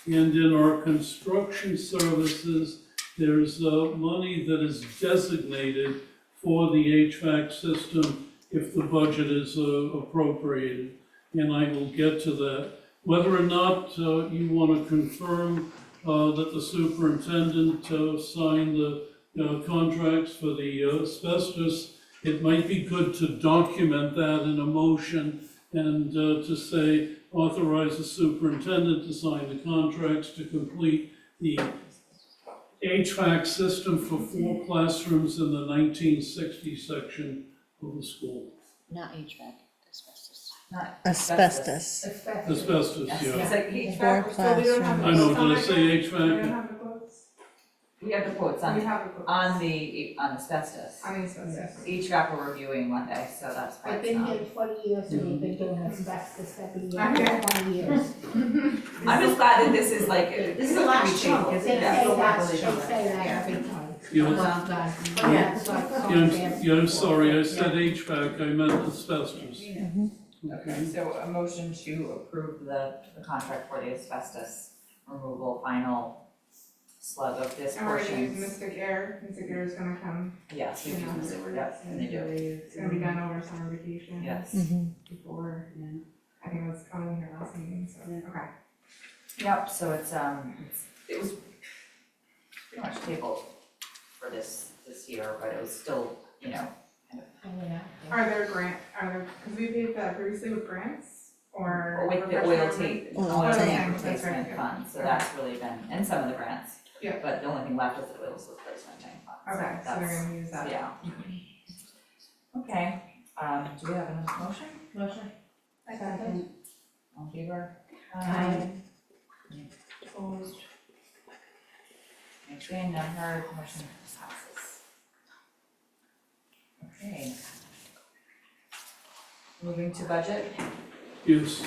and in our construction services, there's money that is designated for the HVAC system if the budget is appropriated. And I will get to that. whether or not you want to confirm that the superintendent sign the contracts for the asbestos, it might be good to document that in a motion and to say, authorize the superintendent to sign the contracts to complete the HVAC system for 4 classrooms in the 1960 section of the school. Not HVAC, asbestos. Not Asbestos. Asbestos, Yes, yeah. it's like HVAC. Four So we don't have classrooms. I know, quotes on did I that say yet? We don't HVAC? have the quotes? We have the quotes We on, have the quotes. on asbestos. On the asbestos. HVAC we're reviewing Monday, so that's why I've it's been not. here 40 years and we've been doing asbestos every year, Okay. 20 years. I'm just glad that this is like, This is the last chunk, They isn't say it? Yeah. that, they say that every time. Yeah. Well done. Yeah. It's like Yeah, something. I'm sorry, I said HVAC, I meant asbestos. Okay, so a motion to approve the contract for the asbestos removal, final slug of this And we're gonna portion. use Mystic Air is gonna come, Yes, we do, yep, and they do, it's gonna be done over summer vacation. yes. Before, I think it was coming here last meeting, so, okay. Yep, so it was pretty much tabled for this year, but it was still, you know, Oh, yeah. Are there cause we paid that previously with grants, or? with the refresh my oil memory? tape, Oil oil tank. tank That's right, replacement yeah. fund, so that's really been, and some of the grants. Yeah. But the only thing left is the oil replacement tank fund, so Okay, so they're that's, gonna use that. yeah. Okay, do we have a motion? Motion. Second. All in favor? Aye. Opposed? Abstained, none heard, motion passes. Okay. Moving to budget, Yes.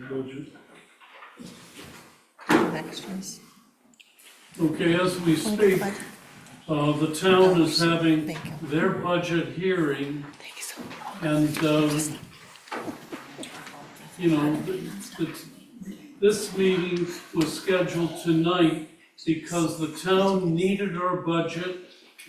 Budget. Extras. Okay, as we speak, the town is having Thank you. their budget hearing, Thank you so much. and, you know, this meeting was scheduled tonight because the town needed our budget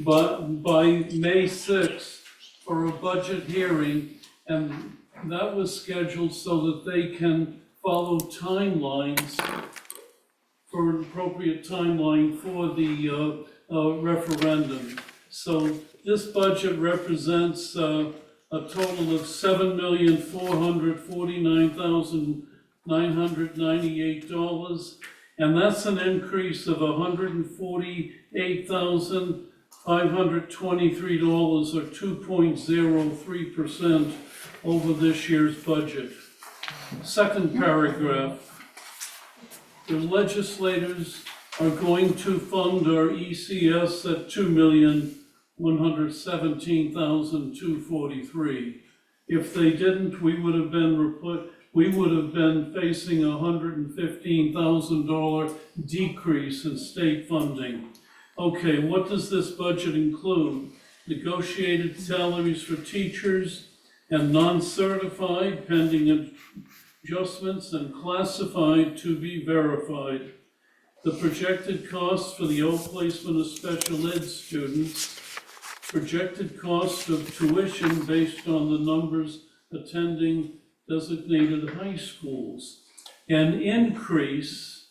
by May 6th for a budget hearing, and that was scheduled so that they can follow timelines for an appropriate timeline for the referendum. So this budget represents a total of $7,449,998, and that's an increase of $148,523, or 2.03% over this year's budget. Second paragraph. The legislators are going to fund our ECS at $2,117,243. If they didn't, we would have been facing a $115,000 decrease in state funding. Okay, what does this budget include? Negotiated salaries for teachers and non-certified pending adjustments and classified to be verified. The projected costs for the outplacement of special ed students, projected cost of tuition based on the numbers attending designated high schools, an increase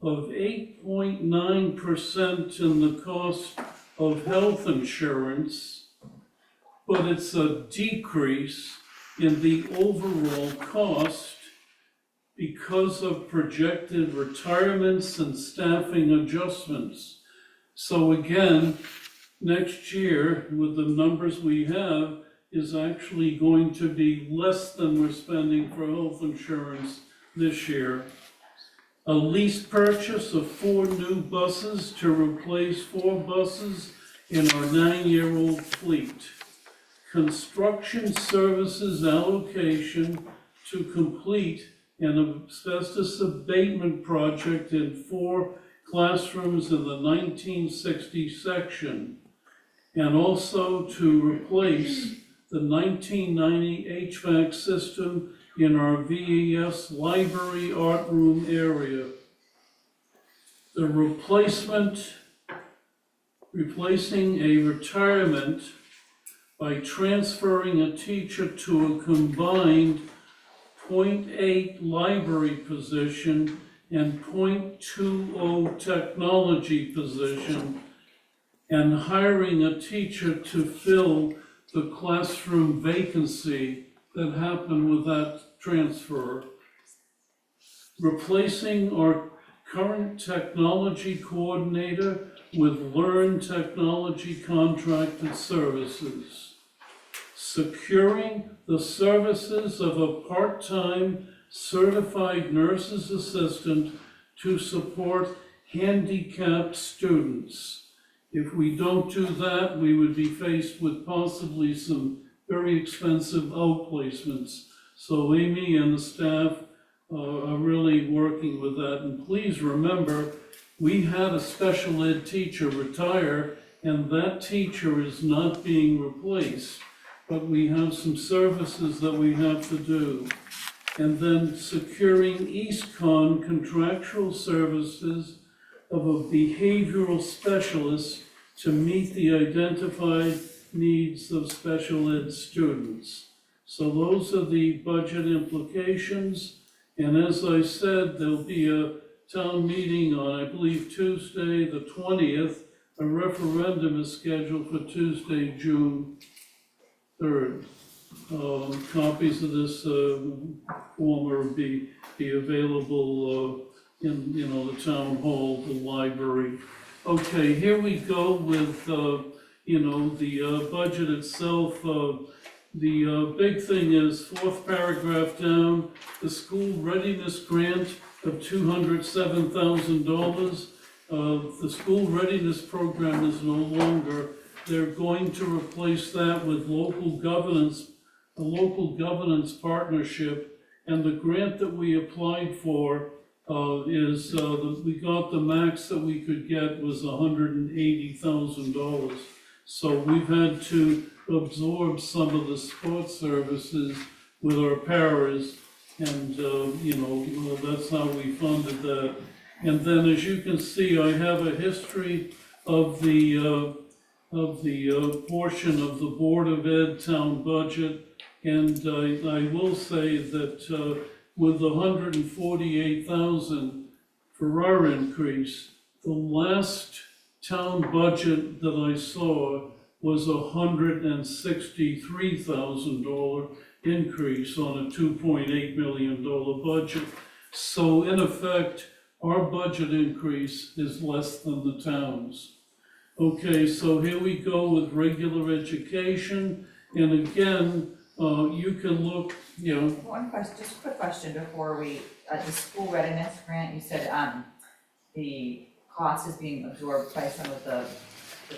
of 8.9% in the cost of health insurance, but it's a decrease in the overall cost because of projected retirements and staffing adjustments. So again, next year, with the numbers we have, is actually going to be less than we're spending for health insurance this year. A lease purchase of 4 new buses to replace 4 buses in our 9-year-old fleet. Construction services allocation to complete an asbestos abatement project in 4 classrooms in the 1960 section, and also to replace the 1990 HVAC system in our VES library art room area. the replacing a retirement by transferring a teacher to a combined .8 library position and .20 technology position, and hiring a teacher to fill the classroom vacancy that happened with that transfer. Replacing our current technology coordinator with Learn Technology Contracted Services. Securing the services of a part-time certified nurse's assistant to support handicapped students. If we don't do that, we would be faced with possibly some very expensive outplacements. So Amy and the staff are really working with that. And please remember, we had a special ed teacher retire, and that teacher is not being replaced, but we have some services that we have to do. And then securing EastCon contractual services of a behavioral specialist to meet the identified needs of special ed students. So those are the budget implications. And as I said, there'll be a town meeting on, I believe, Tuesday, the 20th. A referendum is scheduled for Tuesday, June 3rd. Copies of this form will be available in, the town hall, the library. Okay, here we go with, the budget itself. The big thing is, fourth paragraph down, the school readiness grant of $207,000. The school readiness program is no longer. They're going to replace that with a local governance partnership. And the grant that we applied for we got the max that we could get was $180,000. So we've had to absorb some of the sports services with our paras, and that's how we funded that. And then, as you can see, I have a history of the portion of the Board of Ed town budget, and I will say that with the $148,000 for our increase, the last town budget that I saw was $163,000 increase on a $2.8 million budget. So in effect, our budget increase is less than the town's. Okay, so here we go with regular education, and again, you can look, One question, just a quick question before we, the school readiness grant, you said, the cost is being absorbed by some of the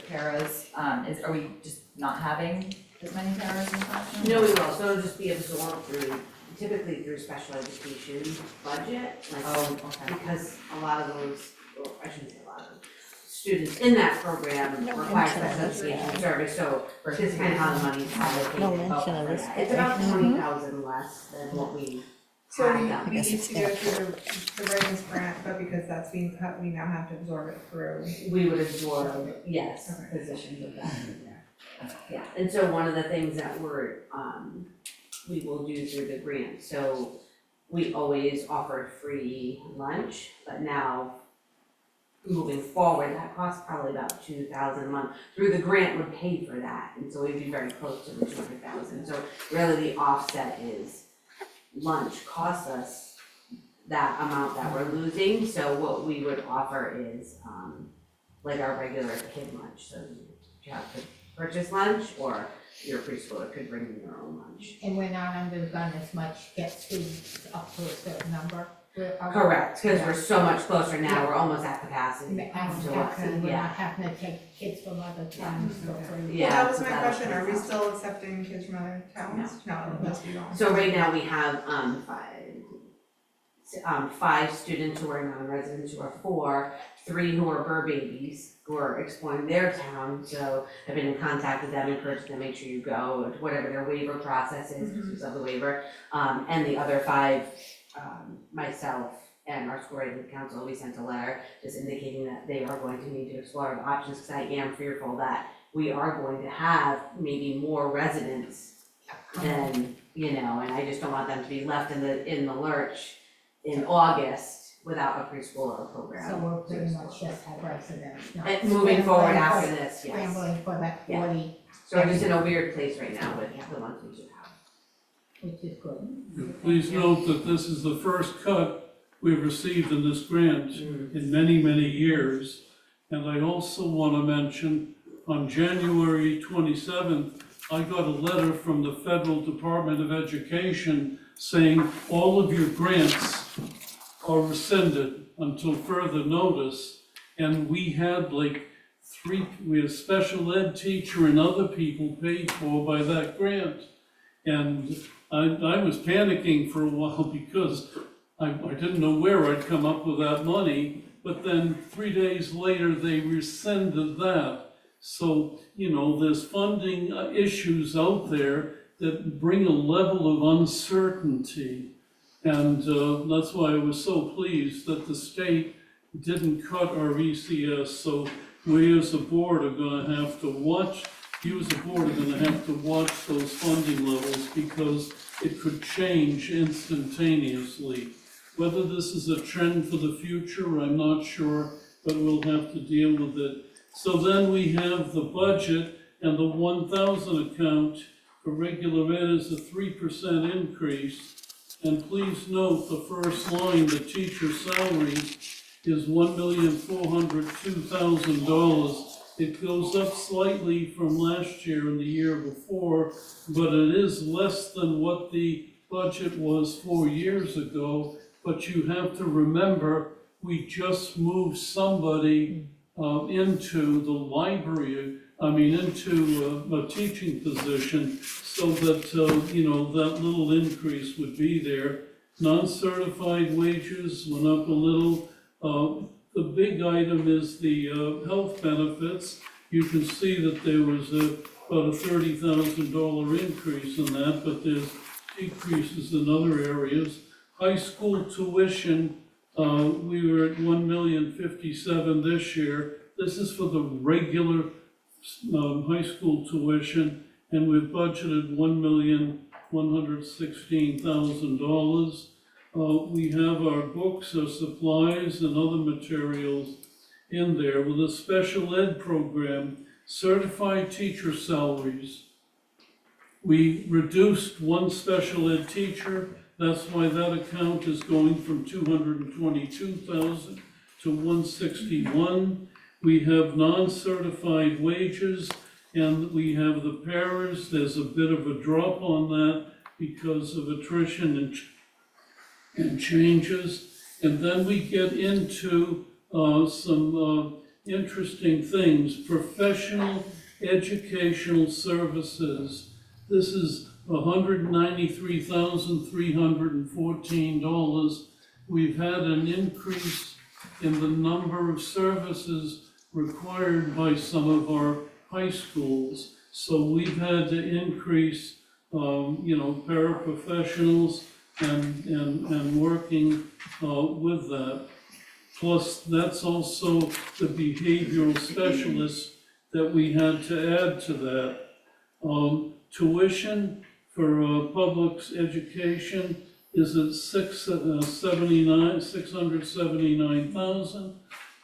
paras. Are we just not having as many paras in the classroom? No, we will, so it'll just be absorbed typically through special education budget, Oh, okay. because a lot of those, well, I shouldn't say a lot of them, students in that program require special education service, so this kind of how the money's allocated. No mention of this. It's about 20,000 less than what we So had we done. need to go through the readiness grant, but because that's being cut, we now have to absorb it through. We would absorb, yes, Okay. positions of that in there. Yeah, and so one of the things that we will do through the grant, so we always offered free lunch, but now moving forward, that costs probably about $2,000 a month. Through the grant would pay for that, and so we'd be very close to the 200,000. So really the offset is lunch costs us that amount that we're losing, so what we would offer is like our regular kid lunch, so you have to purchase lunch, or your preschooler could bring in their own lunch. And we're not under the gun as much, get students up to a certain number. Correct, because we're so much closer now, we're almost at capacity. We're Yeah. not having to take kids from other towns for free. Yeah, Well, that was so my that'll question, are we help. still accepting kids from other towns? No, it must be gone. So right now we have five students who are non-residents, who are 4, 3 who are Burr babies, who are exploring their town. So I've been in contact with them, encouraging them, make sure you go, whatever their waiver process is, because of the waiver. And the other 5, myself and our school readiness council, we sent a letter just indicating that they are going to need to explore the options, because I am fearful that we are going to have maybe more residents than, you know, and I just don't want them to be left in the lurch in August without a preschool or a program. So we'll pretty much just have residents, not And moving forward scrambling after for- this, yes. Scrambling for that Yeah. 40, So we're just in a weird place right now with the ones we should have. which is good. Please note that this is the first cut we've received in this grant in many, many years. And I also want to mention, on January 27th, I got a letter from the Federal Department of Education saying all of your grants are rescinded until further notice. And we had we had a special ed teacher and other people paid for by that grant. And I was panicking for a while because I didn't know where I'd come up with that money. But then 3 days later, they rescinded that. So, you know, there's funding issues out there that bring a level of uncertainty. And that's why I was so pleased that the state didn't cut our ECS. So we as a board are gonna have to watch, you as a board are gonna have to watch those funding levels, because it could change instantaneously. Whether this is a trend for the future, I'm not sure, but we'll have to deal with it. So then we have the budget, and the 1,000 account for regular ed is a 3% increase. And please note, the first line, the teacher salary, is $1,402,000. It goes up slightly from last year and the year before, but it is less than what the budget was 4 years ago. But you have to remember, we just moved somebody into the library, into a teaching position, so that, you know, that little increase would be there. Non-certified wages went up a little. The big item is the health benefits. You can see that there was about a $30,000 increase in that, but there's decreases in other areas. High school tuition, we were at $1,057,000 this year. This is for the regular high school tuition, and we've budgeted $1,116,000. We have our books, our supplies, and other materials in there with a special ed program, certified teacher salaries. We reduced one special ed teacher. That's why that account is going from 222,000 to 161. We have non-certified wages, and we have the paras. There's a bit of a drop on that because of attrition and changes. And then we get into some interesting things. Professional educational services. This is $193,314. We've had an increase in the number of services required by some of our high schools. So we've had to increase, paraprofessionals and working with that. Plus, that's also the behavioral specialists that we had to add to that. Tuition for public education is at $679,000,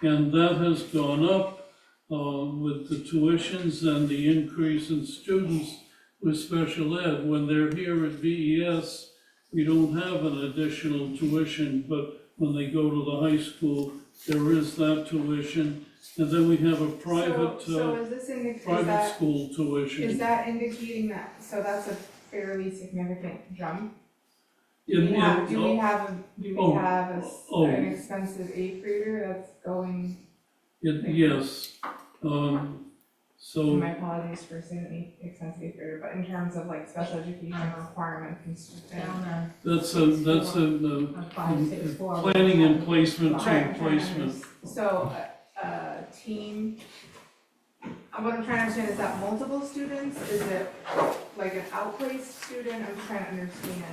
and that has gone up with the tuitions and the increase in students with special ed. When they're here at BES, we don't have an additional tuition, but when they go to the high school, there is that tuition. And then we have a private, So is this private school tuition. is that indicating that, so that's a fairly significant jump? Do In- we have, in- do we have Oh. an expensive eighth grader that's going, Yes, so, my apologies for saying expensive eighth grader, but in terms of like special education requirements and stuff. Down on that's a 564. planning and placement to Right, placement. So, team, what I'm trying to understand, is that multiple students? Is it like an outplaced student? I'm trying to understand.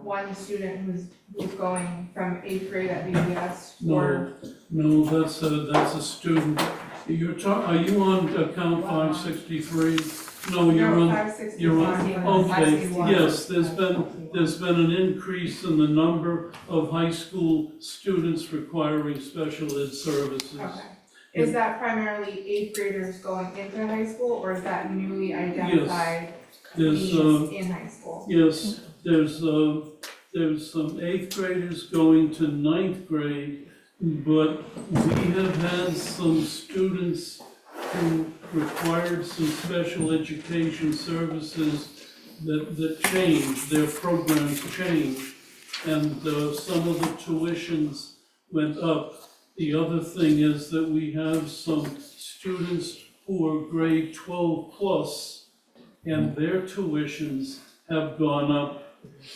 one student who's going from 8th grade at BBS or? No, that's a student. Are you on account 563? No, you're on, 561. okay, yes, there's been an increase in the number of high school students requiring special ed services. Okay. Is that primarily 8th graders going into high school, or is that newly identified There's, needs in high school? yes, there's some 8th graders going to 9th grade, but we have had some students who required some special education services that changed, their programs changed, and some of the tuitions went up. The other thing is that we have some students who are grade 12 plus, and their tuitions have gone up,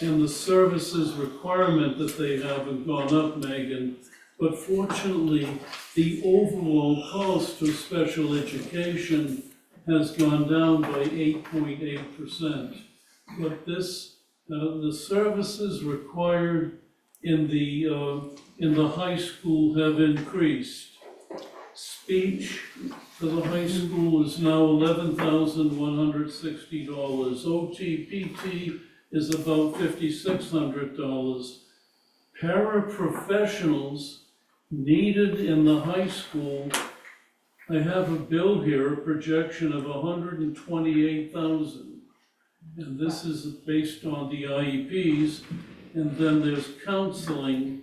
and the services requirement that they haven't gone up, Megan. But fortunately, the overall cost of special education has gone down by 8.8%. But the services required in the high school have increased. Speech for the high school is now $11,160. OT, PT is about $5,600. Paraprofessionals needed in the high school, I have a bill here, a projection of 128,000. And this is based on the IEPs, and then there's counseling,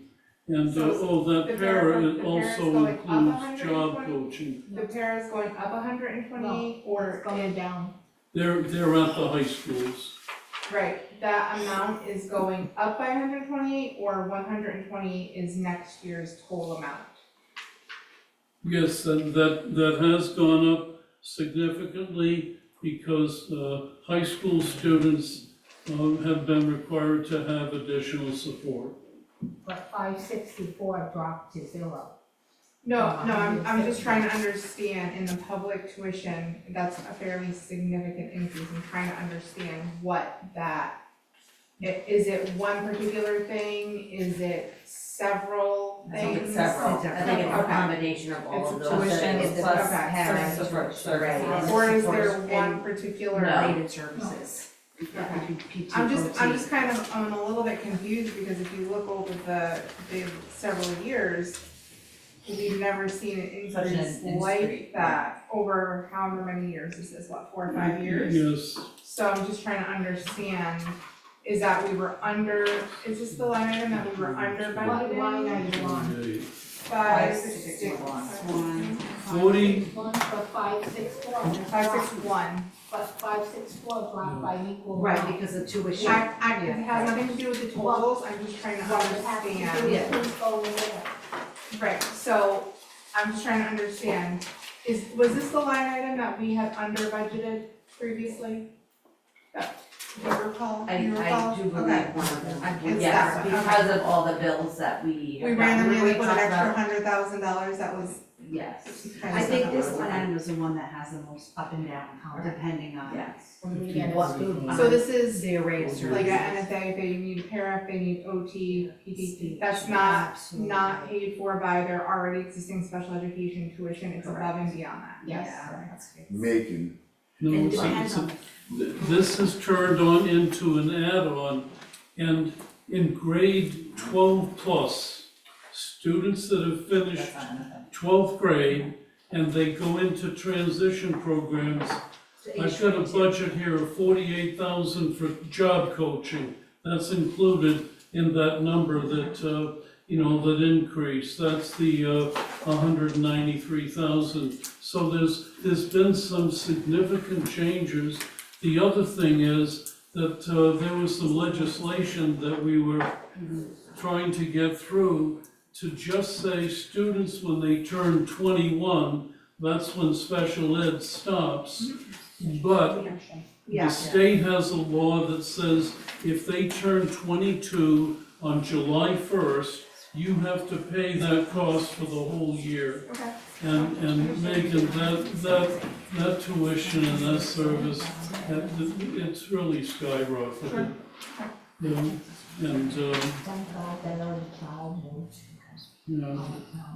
and, that para the also para's going up includes job 120? coaching. The para's going up 128, or It's going down. They're at the high schools. right, that amount is going up by 128, or 128 is next year's total amount? Yes, and that has gone up significantly because high school students have been required to have additional support. But 564 dropped to 0. No, I'm just trying to understand, in the public tuition, that's a fairly significant increase. I'm trying to understand what that, is it one particular thing, is it several I think things? it's several, I think it's a Okay. combination of all It's of a those. tuition, It's it's plus okay. parent Support support, right, services. and Or is there support- one and- particular? No. Related services. I'm just kind of, I'm a little bit confused, because if you look over the several years, we've never seen an Such an increase increase, like that over however many years. Is this, what, 4 or 5 years? Yes, So I'm just trying to understand, is that we were under, is this the line item that we were under What budgeted? line are you on? 561. 40, One for 564. 561. But 564 dropped by equal Right, amount. because of tuition. It has nothing to do with the totals, I'm just trying to What it has to understand. do with who's going there. Right, so I'm just trying to understand, was this the line item that we had under budgeted previously? That, do you recall? I Do you recall? do believe Okay. one of them, It's yes, that one, because of all the bills that we We have randomly gotten. put an talked extra about- $100,000, that was Yes, kind I of think stuff this that was- line item is the one that has the most up and down, depending on yes. When we get a what, student. So this is the array of services. like an NSA, if they need para, if they need OT, PT, that's not paid for by their already existing special education tuition, it's above and beyond that, yes? Making. no, And this has turned on into an add-on, and in grade 12 plus, students that have finished 12th grade and they go into transition programs, I've got a budget here of 48,000 for job coaching. That's included in that number that, that increase. That's the 193,000. So there's been some significant changes. The other thing is that there was some legislation that we were trying to get through to just say students, when they turn 21, that's when special ed stops. But the state has a law that says if they turn 22 on July 1st, you have to pay that cost for the whole year. Okay. And Megan, that tuition and that service, it's really skyrocketed. And,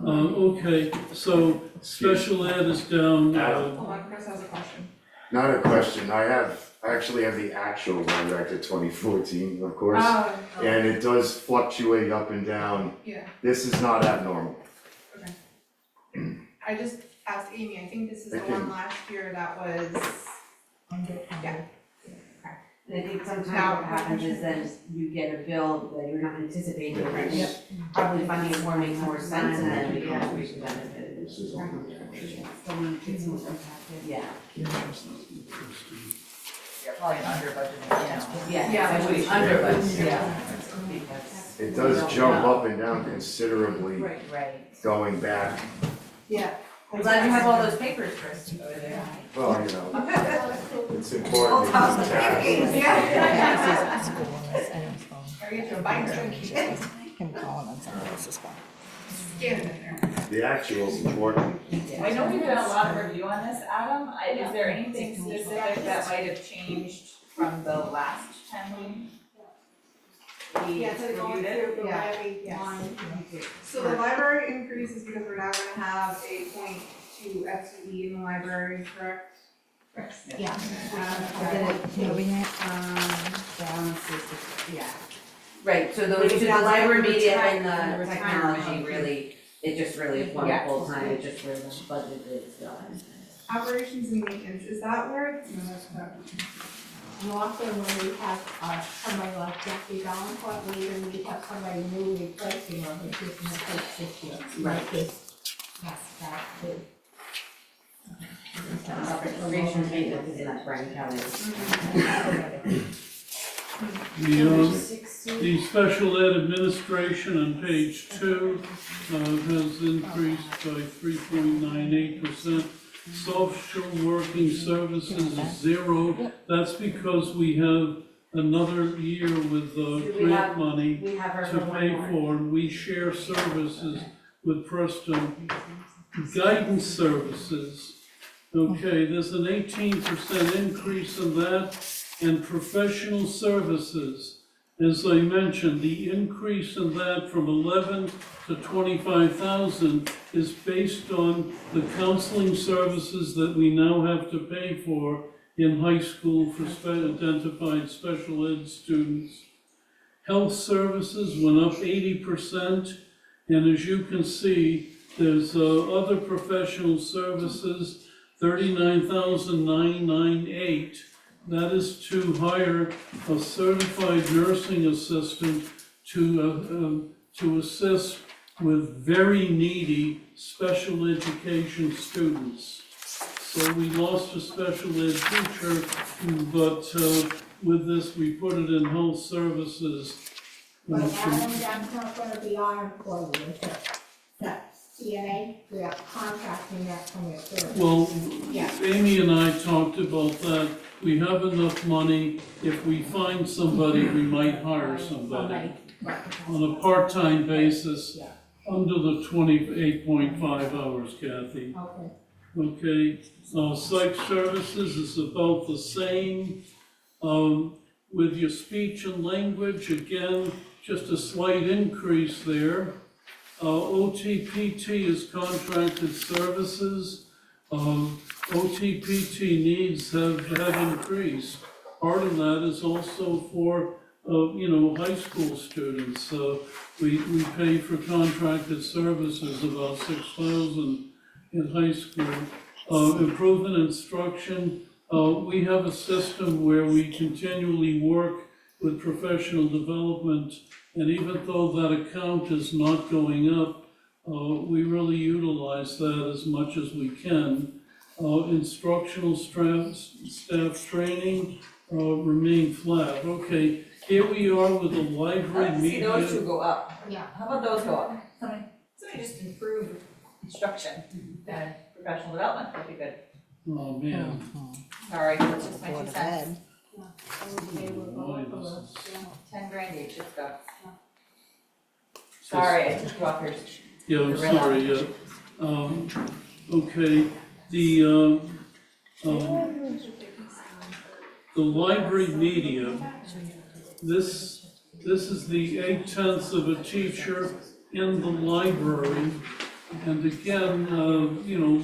okay, so special ed is down, Hold on, Chris has a question. Not a question, I actually have the actual going back to 2014, of course. And it does fluctuate up and down. Yeah, This is not abnormal. I just asked Amy, I think this is the Okay. one last year that was, yeah. And I think sometimes what happens is then you get a bill that you're not anticipating, right? Yep. Probably funding it more makes more sense and then we can reap the benefit. This is on the actual. So we get some impacted. Yeah. You're probably under budgeting, Yeah, Yeah. especially under budget, yeah. Because, It does jump up and down considerably right. going back, Yeah. I'm glad you have all those papers, Chris, over there. well, you know, it's important to use the tax. Yeah. School, I know school. Or you have to bind it. I'm calling on somebody else's phone. Scan it in there. The actual's important. I know we've done a lot of review on this, Adam, is there anything specific that might have changed from the last time we Yeah, so going reviewed it? through the levy, yes. So the library increase is because we're now gonna have a 0.2 FTE in the library, correct? Yeah. What we had? Yeah. Right, so those, the library media and and the the technology really, it just really is one Yeah. full time, it's just where the budget is going. Operations and maintenance, is that where, no, that's not. And also when we have somebody like Jackie Valancourt leaving, we have somebody new replacing her, which is in the place this year. Right. Yes, that too. Operations maintenance is in that Bryan County. the special ed administration on page 2 has increased by 3.98%. Social working services is 0. That's because we have another year with we grant have- money We have her to for one pay more. for, and we share services with Preston. Guidance services, okay, there's an 18% increase in that, and professional services. As I mentioned, the increase in that from 11 to 25,000 is based on the counseling services that we now have to pay for in high school for identified special ed students. Health services went up 80%, and as you can see, there's other professional services, 39,998. That is to hire a certified nursing assistant to assist with very needy special education students. So we lost a special ed teacher, but with this, we put it in health services. But Adam, that's not gonna be our employee, is it? That CNA, we are contracting that from your service. Well, Yeah. Amy and I talked about that. We have enough money. If we find somebody, we might hire somebody on a part-time basis under the 28.5 hours, Kathy. Okay. Okay, psych services is about the same. With your speech and language, again, just a slight increase there. OTPT is contracted services. OTPT needs have increased. Part of that is also for, high school students. We pay for contracted services about 6,000 in high school. Improvement instruction, we have a system where we continually work with professional development, and even though that account is not going up, we really utilize that as much as we can. Instructional staff training remain flat. Okay, here we are with the library Let's see media. those two go up. Yeah. How about those go up? Somebody just improve instruction and professional development, that'd be good. Oh, man. Sorry, that's just my Board 2 of cents. Ed. They will go up a little, yeah. 10 grand each, let's go. Sorry, I took you off your. Yeah, I'm Gorilla. sorry, okay, the library media, this This is the 8/10 of a teacher in the library. And again,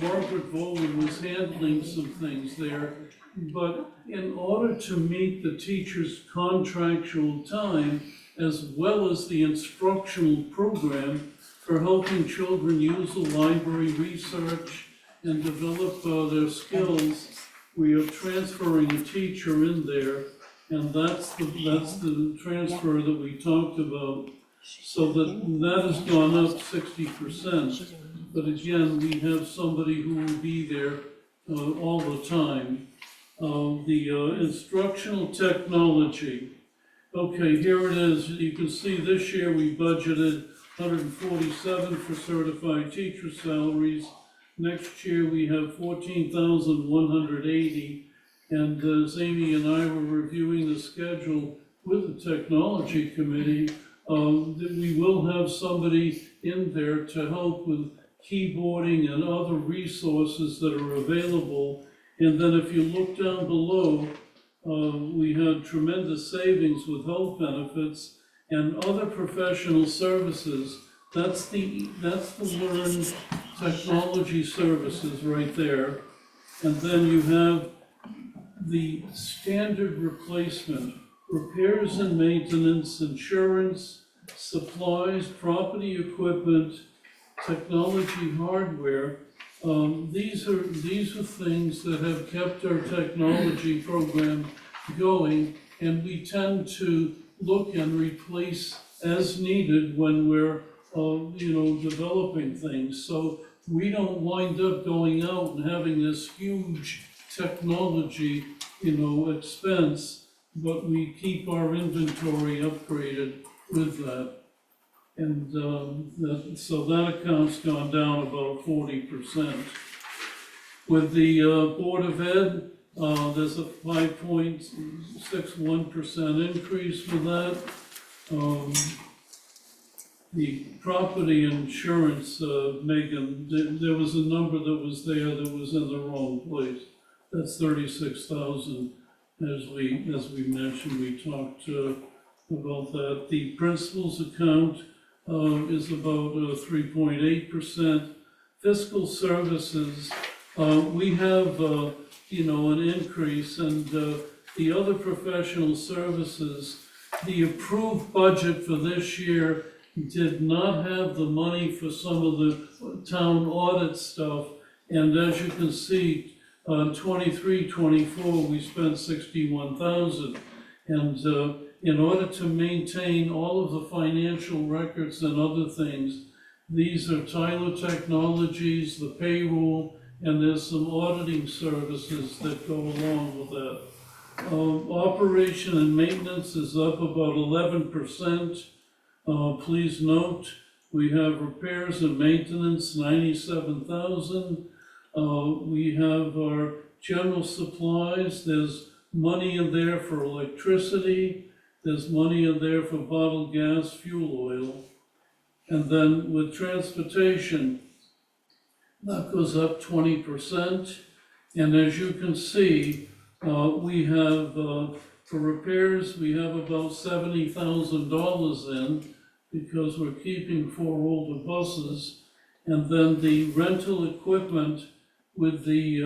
Margaret Volan was handling some things there. But in order to meet the teacher's contractual time, as well as the instructional program for helping children use the library, research, and develop their skills, we are transferring a teacher in there, and that's the transfer that we talked about. So that has gone up 60%. But again, we have somebody who will be there all the time. The instructional technology. Okay, here it is. You can see this year we budgeted 147 for certified teacher salaries. Next year we have 14,180. And as Amy and I were reviewing the schedule with the technology committee, that we will have somebody in there to help with keyboarding and other resources that are available. And then if you look down below, we had tremendous savings with health benefits and other professional services. That's the learned technology services right there. And then you have the standard replacement, repairs and maintenance, insurance, supplies, property equipment, technology hardware. These are things that have kept our technology program going, and we tend to look and replace as needed when we're developing things. So we don't wind up going out and having this huge technology expense, but we keep our inventory upgraded with that. And so that account's gone down about 40%. With the Board of Ed, there's a 5.61% increase for that. The property insurance, Megan, there was a number that was there that was in the wrong place. That's 36,000, as we mentioned, we talked about that. The principal's account is about 3.8%. Fiscal services, we have an increase, and the other professional services, the approved budget for this year did not have the money for some of the town audit stuff, and as you can see, 23-24 we spent 61,000, and in order to maintain all of the financial records and other things, these are Tyler Technologies, the payroll, and there's some auditing services that go along with that. Operation and maintenance is up about 11%. Please note, we have repairs and maintenance, 97,000. We have our general supplies, there's money in there for electricity, there's money in there for bottled gas, fuel oil. And then with transportation, that goes up 20%. And as you can see, we have, for repairs, we have about $70,000 in, because we're keeping 4 older buses. And then the rental equipment with the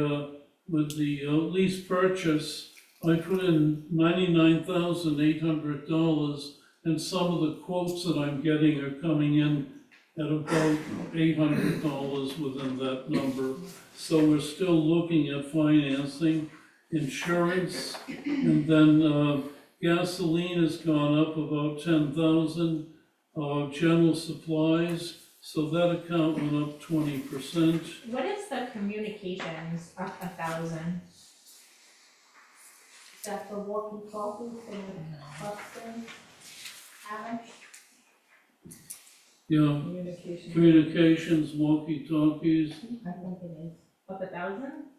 lease purchase, I put in $99,800, and some of the quotes that I'm getting are coming in at about $800 within that number. So we're still looking at financing, insurance, and then gasoline has gone up about 10,000. General supplies, so that account went up 20%. What is the communications up 1,000? Is that the walkie-talkies and the buses? Alex? Yeah, communications, walkie-talkies, I think it is. Up 1,000?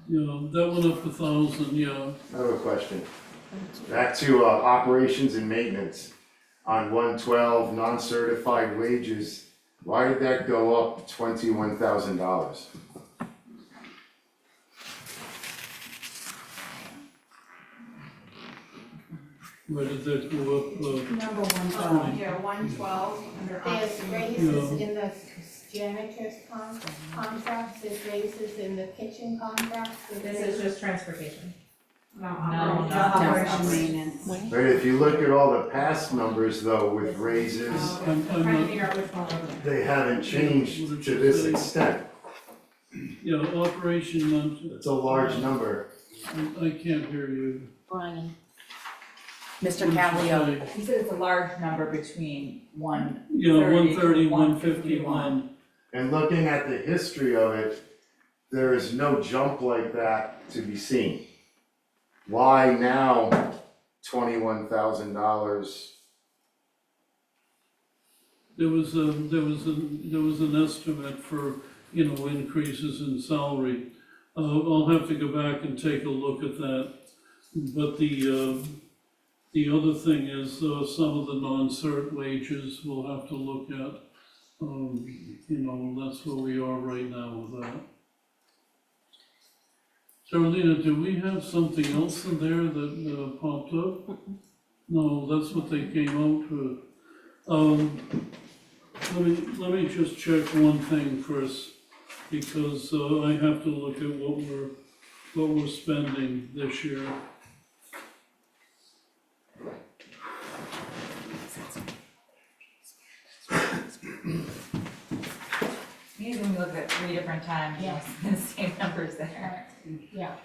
yeah, that went up 1,000, yeah. I have a question. Back to operations and maintenance. On 112, non-certified wages, why did that go up $21,000? Where did that go up, Number 112. Yeah, 112 under There's option. raises in the janitor's contracts, there's raises in the kitchen contracts. This is just transportation. No, Operation maintenance. But if you look at all the past numbers though, with raises, I'm Trying to not, figure out which one we're looking at. they haven't changed to this extent. you know, operation, It's a large number. I can't hear you. Brian. Mr. Callio. He said it's a large number between 130 Yeah, 130, to 151. And looking at the history of it, there is no jump like that to be seen. Why now $21,000? There was an estimate for, you know, increases in salary. I'll have to go back and take a look at that. But the other thing is, some of the non-cert wages we'll have to look at. You know, that's where we are right now with that. Carolina, do we have something else in there that popped up? No, that's what they came out with. Let me just check one thing, Chris, because I have to look at what we're spending this year. Usually when we look at 3 different times, Yeah. the same numbers there. Yeah.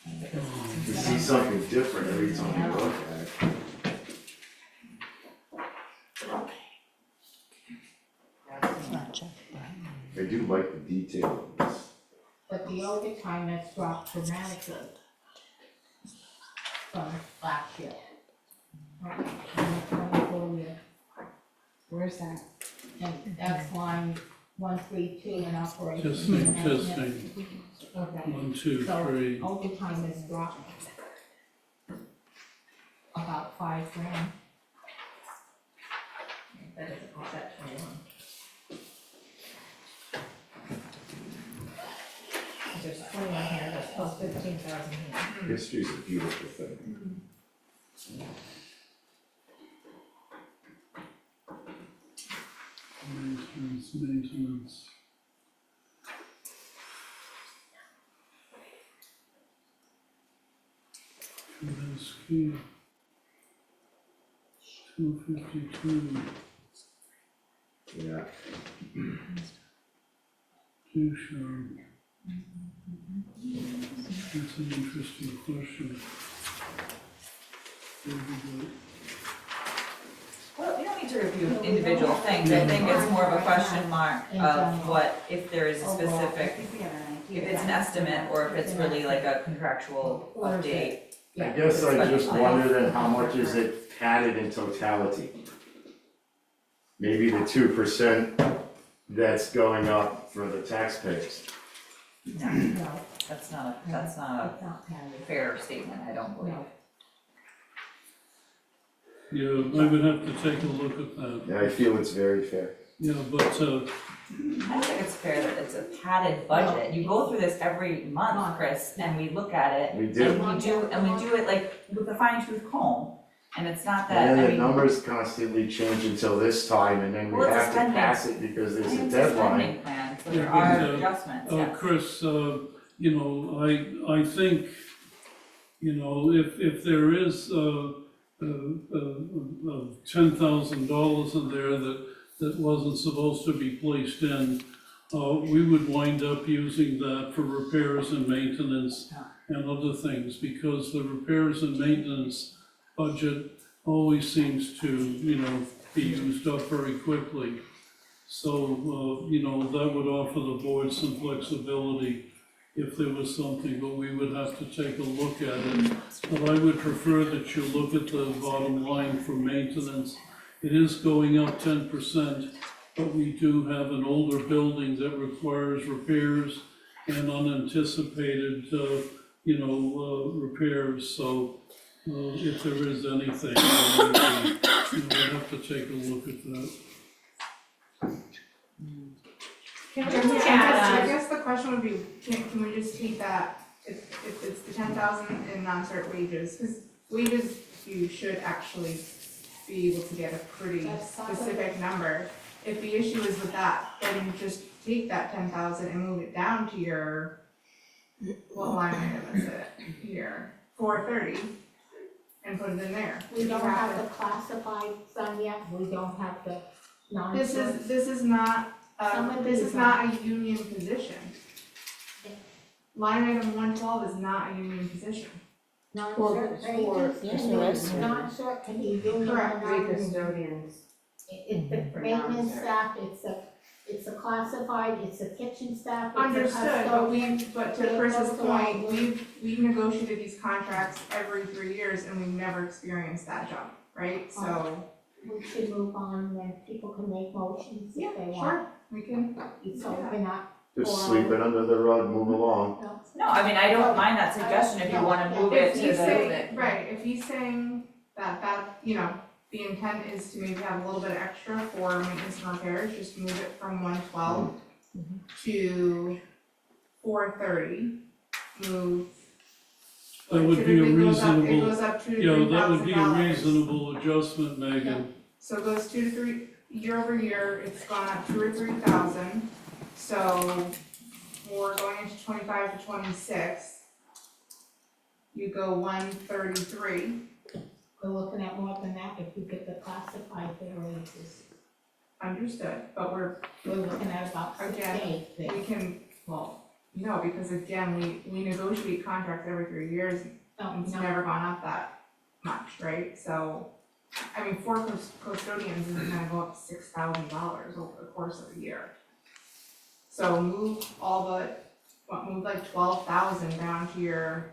You see something different every time you look at it. I do like the detail of this. But the overtime has dropped dramatically from last year. Where's that? And that's line 132 in operation. Testing, testing, Okay. 1, 2, So 3. overtime has dropped about $5,000. That is offset 21. There's 21 here, that's plus 15,000 here. History's a beautiful thing. Maintenance. Key. 252, Yeah. too sharp. That's an interesting question. Where we go? Well, we don't need to review individual things, I think it's more of a question mark of what, if there is a specific, if it's an estimate or if it's really like a contractual update. I guess I just wonder then how much is it added in totality? Maybe the 2% that's going up for the taxpayers. No, that's not a It's not counted. fair statement, I don't believe. No. Yeah, I would have to take a look at that. Yeah, I feel it's very fair. Yeah, but, I don't think it's fair that it's a padded budget, you go through this every month, Chris, and we look at it. We do. And we do it like with a fine tooth comb, and it's not that, And I then the mean. numbers constantly change until this time, and then we Well, it's a have to spending- pass it because there's a It's deadline. spending plan, so Yeah, there but, are adjustments, yeah. Chris, you know, I think, you know, if there is, $10,000 in there that wasn't supposed to be placed in, we would wind up using that for repairs and maintenance and other things, because the repairs and maintenance budget always seems to, you know, be used up very quickly. So, you know, that would offer the board some flexibility if there was something, but we would have to take a look at it. But I would prefer that you look at the bottom line for maintenance. It is going up 10%, but we do have an older building that requires repairs and unanticipated, you know, repairs. So, if there is anything, we would have to take a look at that. Can we I look at, guess the question would be, can we just take that, if it's the 10,000 in non-cert wages, cause you should actually be able to get a pretty That's not specific number. If the issue is with that, then just take that 10,000 and move it down to your, what line item is it here? 430, and put it in there. We don't You have the classified done yet, we don't have the non. This is not, Some of this these is not a union position. Line item 112 is not a union position. Non-cert, yes, there is. non-cert can be union or Correct. non-union. Custodians. It's the For maintenance non-cert. staff, it's a classified, it's a kitchen staff, it's a Understood, custodian. but to They Chris's both point, are- we've negotiated these contracts every 3 years and we've never experienced that jump, right? So, We should move on, then people can make motions if they want. sure, we can, So we're not, Just sweep it under the rug, move along. No, I mean, I don't mind that suggestion if you wanna move it if to he's the. saying, right, if he's saying that, you know, the intent is to maybe have a little bit extra for maintenance and repairs, just move it from 112 to 430, move. That would be a typically goes up- It reasonable, goes up $2,000 to yeah, $3,000. that would be a reasonable adjustment, Megan. So it goes 2 to 3, year over year, it's gone up 2 or 3,000. So we're going into 25 to 26. You go 133, we're looking at more than that if you get the classified their raises. understood, but We're looking at about Again, 68 there. we can, well, no, because again, we negotiate contracts every 3 years, and it's No, never gone up that much, right? So, I mean, 4 custodians isn't gonna go up $6,000 over the course of a year. So move move like 12,000 down to your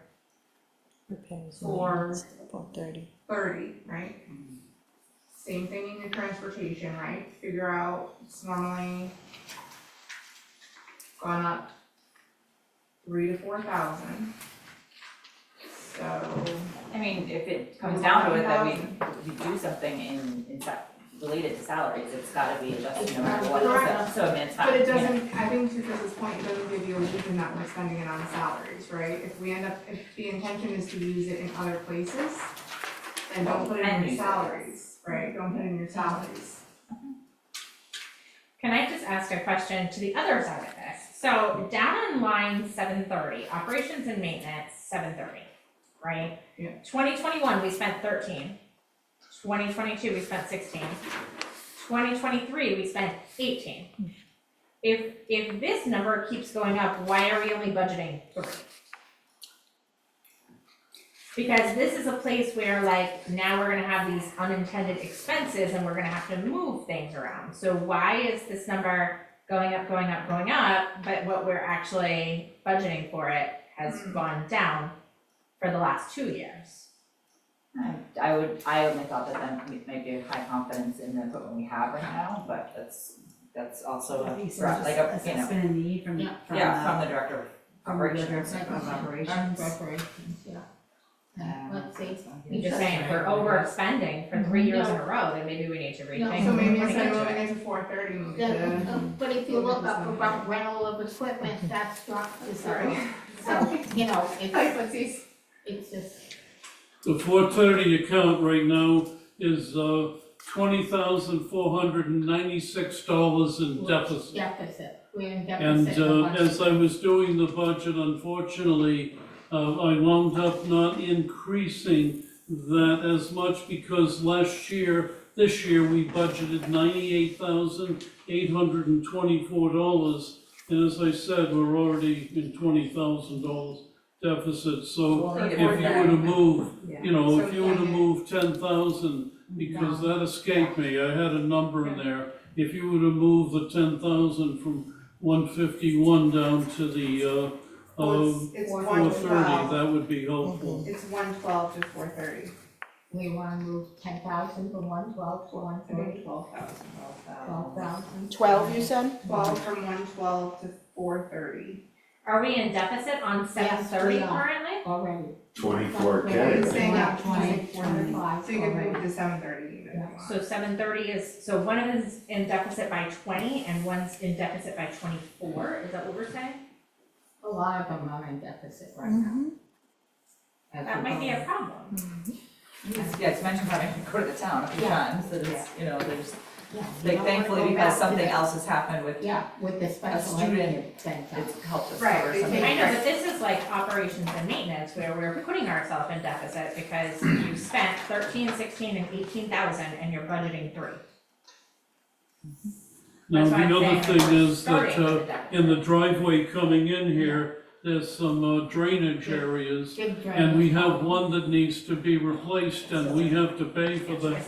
Repairs, 430, 430. right? Same thing in your transportation, right? Figure out, it's normally gone up 3 to 4,000. So, I mean, if it comes down to it, that we do something related to salaries, it's gotta be adjusted no matter what, Correct. so I mean, it's not, but it you know. doesn't, I think to Chris's point, it doesn't give you a illusion that we're spending it on salaries, right? If the intention is to use it in other places, then don't put it And in use your it, salaries, right? Don't put it in your salaries. Can I just ask a question to the other side of this? So down on line 730, operations and maintenance, 730, right? Yeah. 2021, we spent 13. 2022, we spent 16. 2023, we spent 18. If this number keeps going up, why are we only budgeting 3? Because this is a place where like, now we're gonna have these unintended expenses and we're gonna have to move things around. So why is this number going up, going up, going up, but what we're actually budgeting for it has gone down for the last 2 years? I only thought that then might be a high confidence in the equipment we have right now, but that's also I think so, like just a, you know, assessment and need from Yeah. from from the the director of from the operations. director of operations. Reparations, yeah. Let's see. I'm just saying, if we're overspending for 3 years in a row, then maybe we need to rethink. So maybe putting instead of into moving it. it to 430, move it The- to, But if you look up about rental of equipment, that's dropped to sorry. 0. So, you know, Let's see. it's just, The 430 account right now is $20,496 in deficit. deficit, we're in And deficit. for budget. as I was doing the budget, unfortunately, I wound up not increasing that as much because this year, we budgeted $98,824. And as I said, we're already in $20,000 deficit, so Well, if you were to move, you know, So if you were to can it- move 10,000, because that escaped me, I had a number in there. If you were to move the 10,000 from 151 down to the, It's 430, 112, that would be helpful. it's 112 to 430, We wanna move 10,000 from 112 to I 130, think 12,000. 12,000. 12, you said? 12 from 112 to 430. Are we in deficit on 730 we are. currently? Already. 24K. He's saying up 25 So you can already. move to 730 even if you want. So 730 so one of them is in deficit by 20 and one's in deficit by 24, is that what we're saying? A lot of them are in deficit right now. Mhm. As That we're might be a going. problem. Yeah, it's mentioned having to go to the town a few Yeah. times, that it's, you know, there's, Yeah, you like don't wanna thankfully go because back to something the- else has happened with, Yeah, with the special student, ed thing. it's helped us Right, cover they some of take- I it. know, but this is like operations and maintenance where we're putting ourselves in deficit because you spent 13, 16, and 18,000 and you're budgeting 3. Now, That's why I'm the other saying, like, thing we're is that, starting with a deficit. in the driveway coming in here, there's some drainage areas. Big And we drainage. have one that needs to be replaced and we have to pay for that.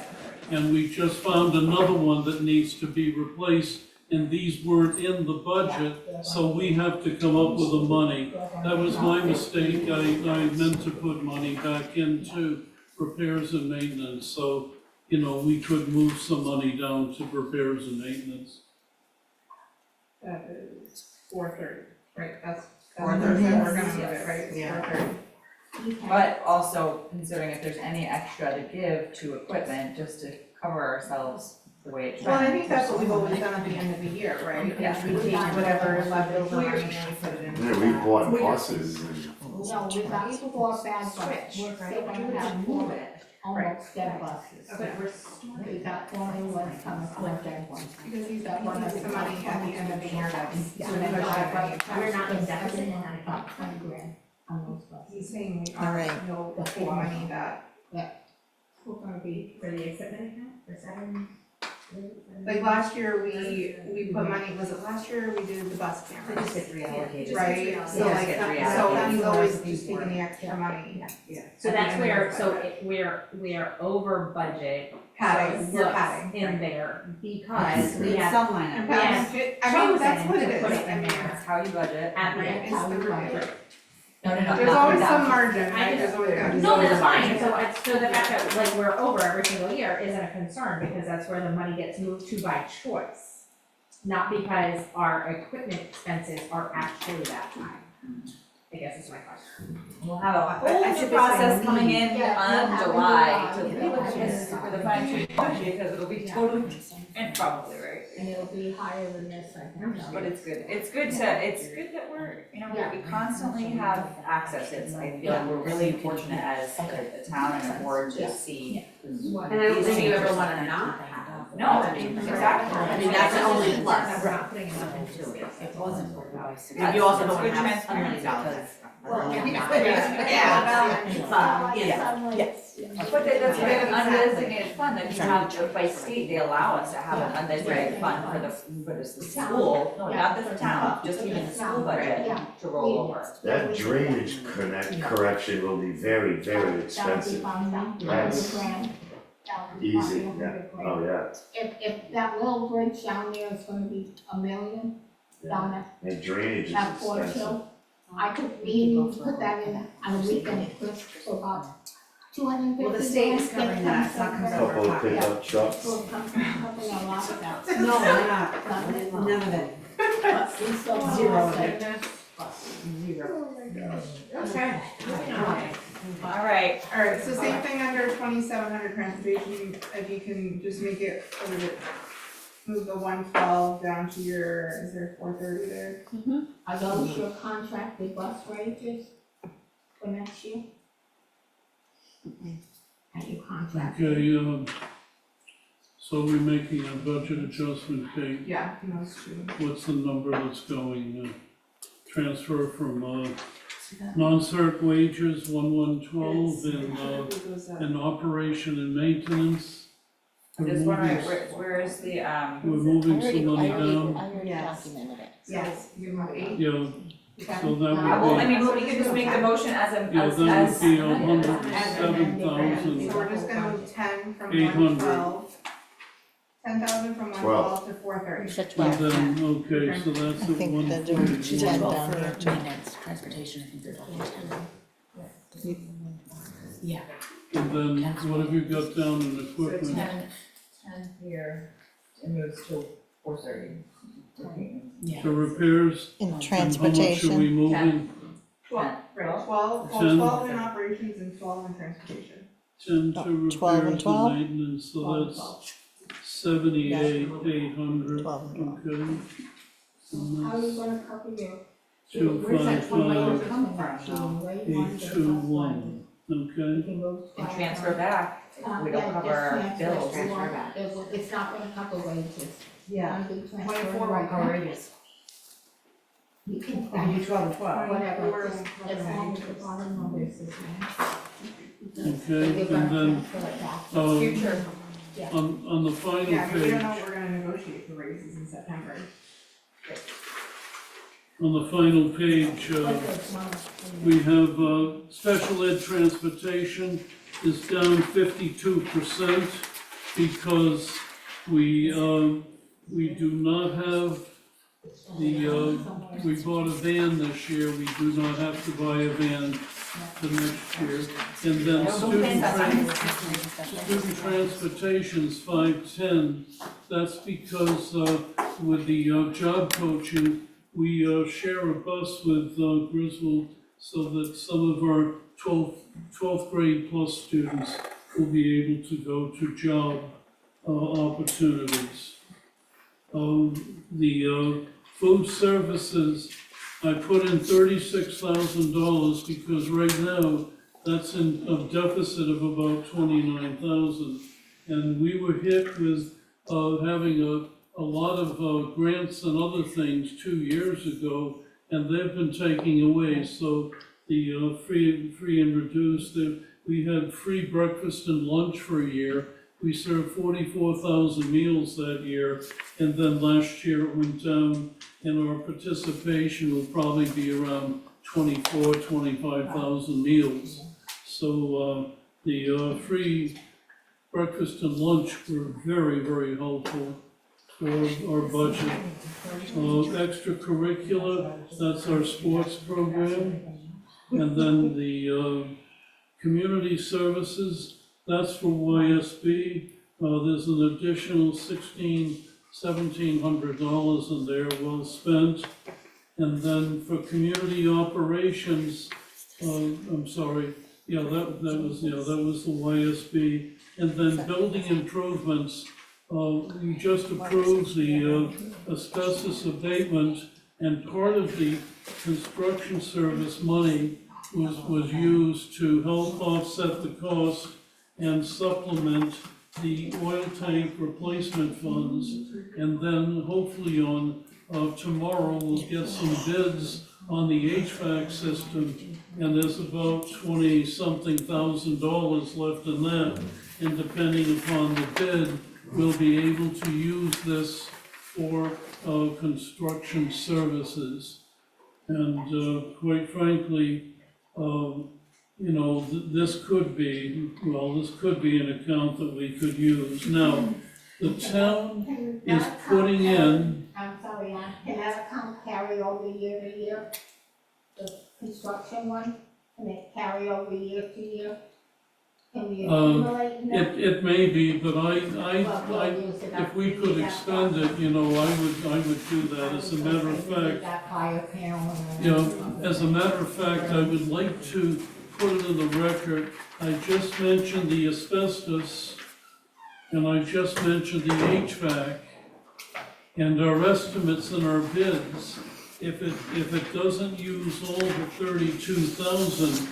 And we just found another one that needs to be replaced and these weren't in the budget, so we have to come up with the money. That was my mistake, I meant to put money back into repairs and maintenance, so, you know, we could move some money down to repairs and maintenance. That is 430, right, that's 430, we're gonna yes. move it, right, it's Yeah. 430. But also considering if there's any extra to give to equipment, just to cover ourselves the way it Well, I trends. think that's what we've always done at the end of the year, right? Yeah. We take whatever leftover money and we put it in. Yeah, we bought buses and No, we got 4 bad buses, we're still gonna have 4 almost dead buses. Okay. We got 4 new ones coming, 4 dead ones. Because he's got one of the money at the end of the year that's. Yeah, so we're we push not- it. we're not in deficit, and I got 20 grand on those buses. He's saying we All are, right. no, the money that, We're gonna be, For the equipment account, for 7? like last year, we put money, was it last year we did the bus They cameras? just get reallocated. Right, so Yeah. like, Get so reallocated. he's always just taking the extra money. So at the that's end of where, the so budget. we're over budget. Padding, So it we're looks padding. in there because we It's have some line And item. padding, I mean, that's what it chosen is, to put it I in mean, there. That's how you budget. at right, the it's the budget. No, There's not always that. some margin, I right, just- there's always. No, that's fine, so it's, so the fact that like we're over every single year isn't a concern, because that's where the money gets moved to by choice. Not because our equipment expenses are actually that high, I guess is my question. We'll have a I whole should new just process say coming in yeah, we'll on have a new, July to yeah, look at yeah. this for the financial budget, because it'll be totally, and probably, right? and it'll be higher than this, I think. But it's good that we're, you know, we constantly have access, I feel like we're really fortunate as a town and a board to see. And I don't think you ever wanna not have. No, Exactly. exactly. I mean, that's the only plus. We're not putting enough into it. It wasn't for by six. And you also That's don't good have transparency, $100. Well, Yeah. Yes. But that's why an undesignated fund that you have, by state, they allow us to have an undesignated fund for the school, no, not the town, just even the school budget to roll over. that drainage correction will be very, very expensive. That's easy, yeah, oh, yeah. If that little bridge down there is gonna be $1 million down at And drainage is that Fort expensive. Hill, I could maybe put that in on a weekend, Chris, for about 250. Well, the state is covering that, it's not coming out of our Couple of pocket. pickup trucks. So it's something a lot of that. No, we're not, none of it. But we still Zero. have Zero. Okay, moving on. Alright, Alright, so same thing under 2700 transportation, if you can just make it, what is it? Move the 112 down to your, is there 430 there? Are those your contracted bus wages for next year? Are you contracted? Okay, so we're making a budget adjustment, Kate. Yeah, those two. What's the number that's going, transfer from, non-cert wages, 1112, and operation and maintenance? I'm We're just wondering, moving- where is the, We're moving some money down, Yes. documented it. Yes, you have 8. yeah, so that well, would I be, mean, we could just make the motion as a, yeah, as, that would be as. 107,000. So we're just gonna move 10 from 800. 112. 10,000 from 112 to You 430. said And 12. then, okay, so that's I at think they're doing 140. 10 down here too. Transportation, I think they're talking 10. Yeah. And then what have you got down in So equipment? 10 here, it moves to 430. Yeah. For repairs, In and how much are we transportation, moving? 12, right, 12, well, 10. 12 in operations and 12 in transportation. 10 to 12 and repairs 12? and maintenance, so 12 and that's 12. 78,800, 12 and 12. okay. And How are you that's gonna cover your? 255, come from, though? 821. Okay, can go. And transfer back, if we don't cover our bills. Transfer back. It's not gonna cover wages. Yeah, Undo transfer 24 right won't cover now. wages. You can If you do 12 and 12. whatever, as long as the bottom number is the same. okay, You're and gonna then, transfer it back. Future, on the final Yeah, but we don't know page, what we're gonna negotiate for raises in September. on the final page, we have, special ed transportation is down 52% because we do not have we bought a van this year, we do not have to buy a van the next year. And then student transportation's 510, that's because, with the, job coaching, we, share a bus with, Griswold so that some of our 12th grade plus students will be able to go to job, opportunities. The food services, I put in $36,000 because right now, that's in a deficit of about 29,000. And we were hit with, having a lot of, grants and other things 2 years ago, and they've been taking away, so the, free and reduced, we had free breakfast and lunch for a year. We served 44,000 meals that year, and then last year it went down, and our participation will probably be around 25,000 meals. So, the, free breakfast and lunch were very, very helpful for our budget. Extracurricular, that's our sports program, and then the, community services, that's for YSB. There's an additional $1,700 in there, well spent. And then for community operations, I'm sorry, yeah, that was the YSB. And then building improvements, we just approved the, asbestos abatement, and part of the construction service money was used to help offset the cost and supplement the oil tank replacement funds. And then hopefully on, tomorrow, we'll get some bids on the HVAC system. And there's about $20-something thousand left in that. And depending upon the bid, we'll be able to use this for, construction services. And, quite frankly, this could be an account that we could use. Now, the town is putting in, I'm sorry, can that account carry over year to year? The construction one, can it carry over year to year? Can we accumulate in that? it may be, but Well, we'll use it if up we to could the expend it, I would do that. As a matter of fact, That fire panel and. you know, as a matter of fact, I would like to put it in the record. I just mentioned the asbestos, and I just mentioned the HVAC, and our estimates and our bids. If it doesn't use all the 32,000,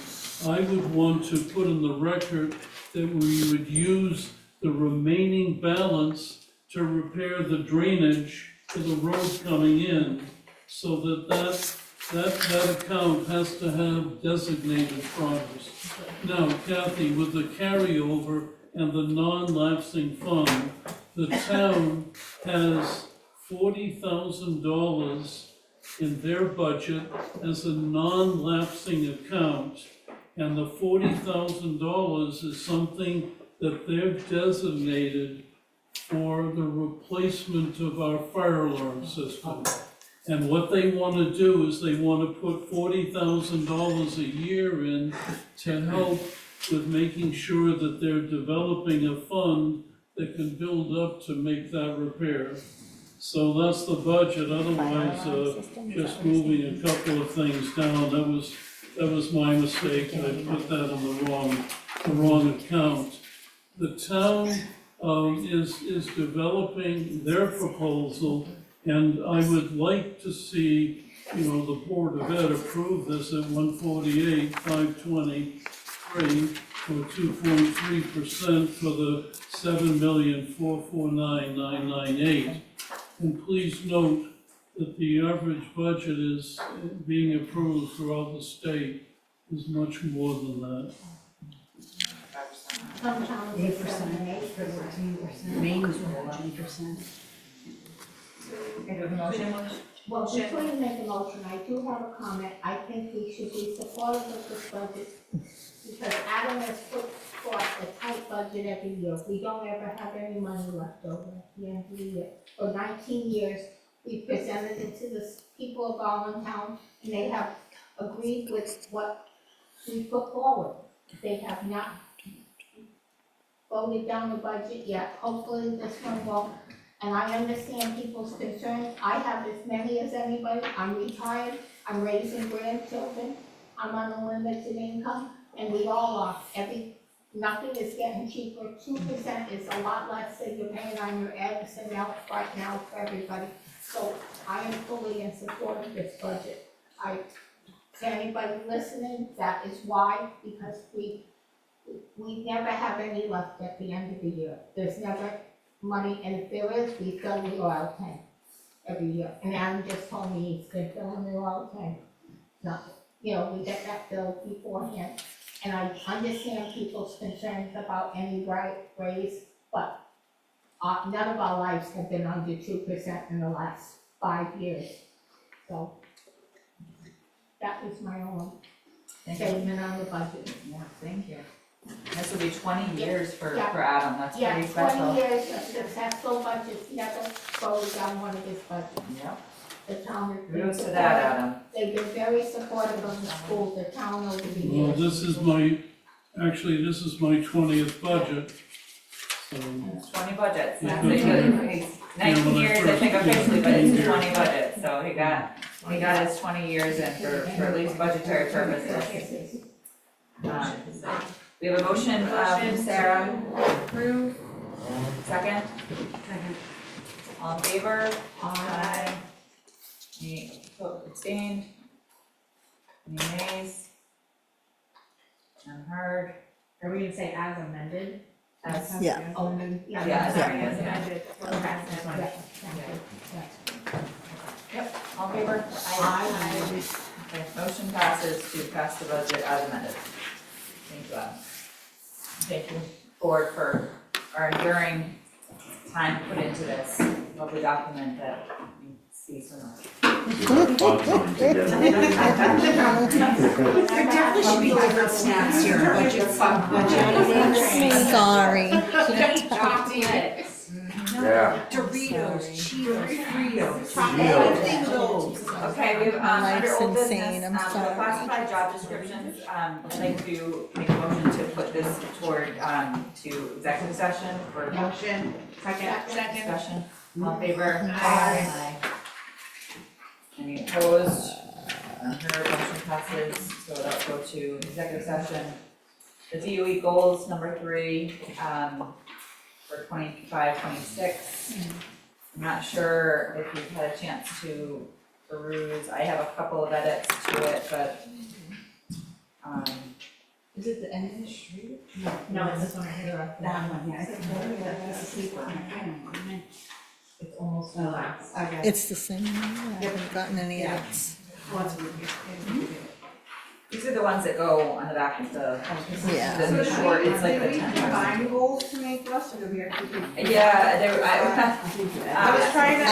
I would want to put in the record that we would use the remaining balance to repair the drainage to the road coming in, so that account has to have designated funds. Now, Kathy, with the carryover and the non-lapsing fund, the town has $40,000 in their budget as a non-lapsing account. And the $40,000 is something that they've designated for the replacement of our fire alarm system. And what they want to do is they want to put $40,000 a year in to help with making sure that they're developing a fund that can build up to make that repair. So that's the budget, otherwise, just moving a couple of things down, that was my mistake, I put that in the wrong account. The town, is developing their proposal, and I would like to see, the Board of Ed approve this at 148, 520, or 2.3% for the 7,449,998. And please note that the average budget is being approved throughout the state is much more than that. Some towns are 7 and 8%. Maine was 14%. Okay, do we have a motion? Well, before you make a motion, I do have a comment. I think we should be supportive of this budget because Adam has put forth a tight budget every year. We don't ever have any money left over at the end of the year. For 19 years, we presented it to the people of Allentown, and they have agreed with what we put forward. They have not voted down the budget yet. Hopefully this one will. And I understand people's concerns. I have as many as anybody. I'm retired, I'm raising grandchildren, I'm on a limited income, and we all are. Nothing is getting cheaper. 2% is a lot less than you're paying on your eggs and milk right now for everybody. So I am fully in support of this budget. To anybody listening, that is why, because we never have any left at the end of the year. There's never money, and if there is, we fill the oil tank every year. And Adam just told me he's gonna fill in the oil tank. No, we get that filled beforehand. And I understand people's concerns about any raise, but none of our lives have been under 2% in the last 5 years. So that was my only statement on the budget. Yeah, thank you. This will be 20 years for Yeah. Adam, that's pretty Yeah, special. 20 years of successful budgets, never voted down one of his budgets. Yep, The town has been kudos to that, supportive. Adam. They've been very supportive of the school, the town over the Well, years. this is my 20th budget, so. It's 20 budgets, Yeah. that's good. 19 when I years, I first think came officially, but it's here. 20 budgets, so he got his 20 years in for at least budgetary purposes. We have a motion from Sarah, approve, second? Second. All in favor? Aye. Any abstained? Any nays? None heard? Are we gonna say as amended? As, Yeah. yeah, sorry, as Yeah. amended. Okay, that's fine. All in favor? Aye. Okay, motion passes to pass the budget as amended. Thank you, Adam. Thank you, board, for our enduring time put into this lovely document that you see so much. There definitely should be different snacks here, budget, budget. Sorry. Chocolates. Yeah. Doritos, Cheetos, Fritos, Cheetos. everything goes. Okay, we have, My under life's old business, insane, I'm the sorry. classified job descriptions, I'd like to make a motion to put this toward, to executive session for Motion. Second. discussion. All in favor? Aye. Any opposed? Heard, motion passes, so that'll go to executive session. The DOE goals, number 3, for 25-26. I'm not sure if you've had a chance to peruse, I have a couple of edits to it, but, Is it the end of the street? No, it's this one right here. That one, yeah, it's a paper. It's almost the last. It's the same, I haven't gotten any edits. these are the ones that go on the back of the, Yeah. the short, it's like the Did we 10. combine goals to make us, or do we have to do? Yeah, there, I was trying to I-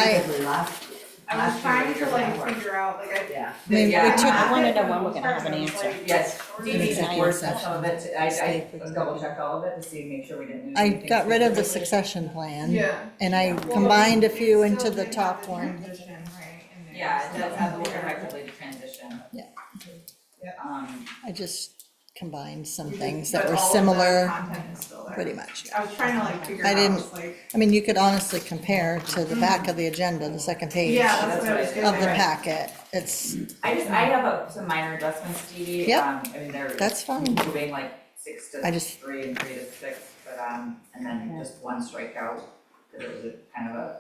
like figure out, like I. Yeah. mean, we Yeah. took- I wanna know when we're gonna have an answer. yes, Dee Dee Executive supports session. some of it, I Stay for double checked all of it to see, make sure we didn't lose I anything. got rid of the specifically. succession plan, Yeah. and I Well, combined a we few still into the did top have the one. transition, right, in there. Yeah, it does have the word effectively to transition. Yeah. Um, I just combined some We things just- that but were all of the similar, content is still there. pretty much. I was trying to like figure I out, didn't- like, I mean, you could honestly compare to the back of the agenda, the second page yeah, that's what I was Of getting of the at. packet. It's, I have some minor adjustments, Dee Dee. Yep. I mean, they're that's fine. moving like 6 to I just- 3 and 3 to 6, but, and then just one strikeout, because it was a kind of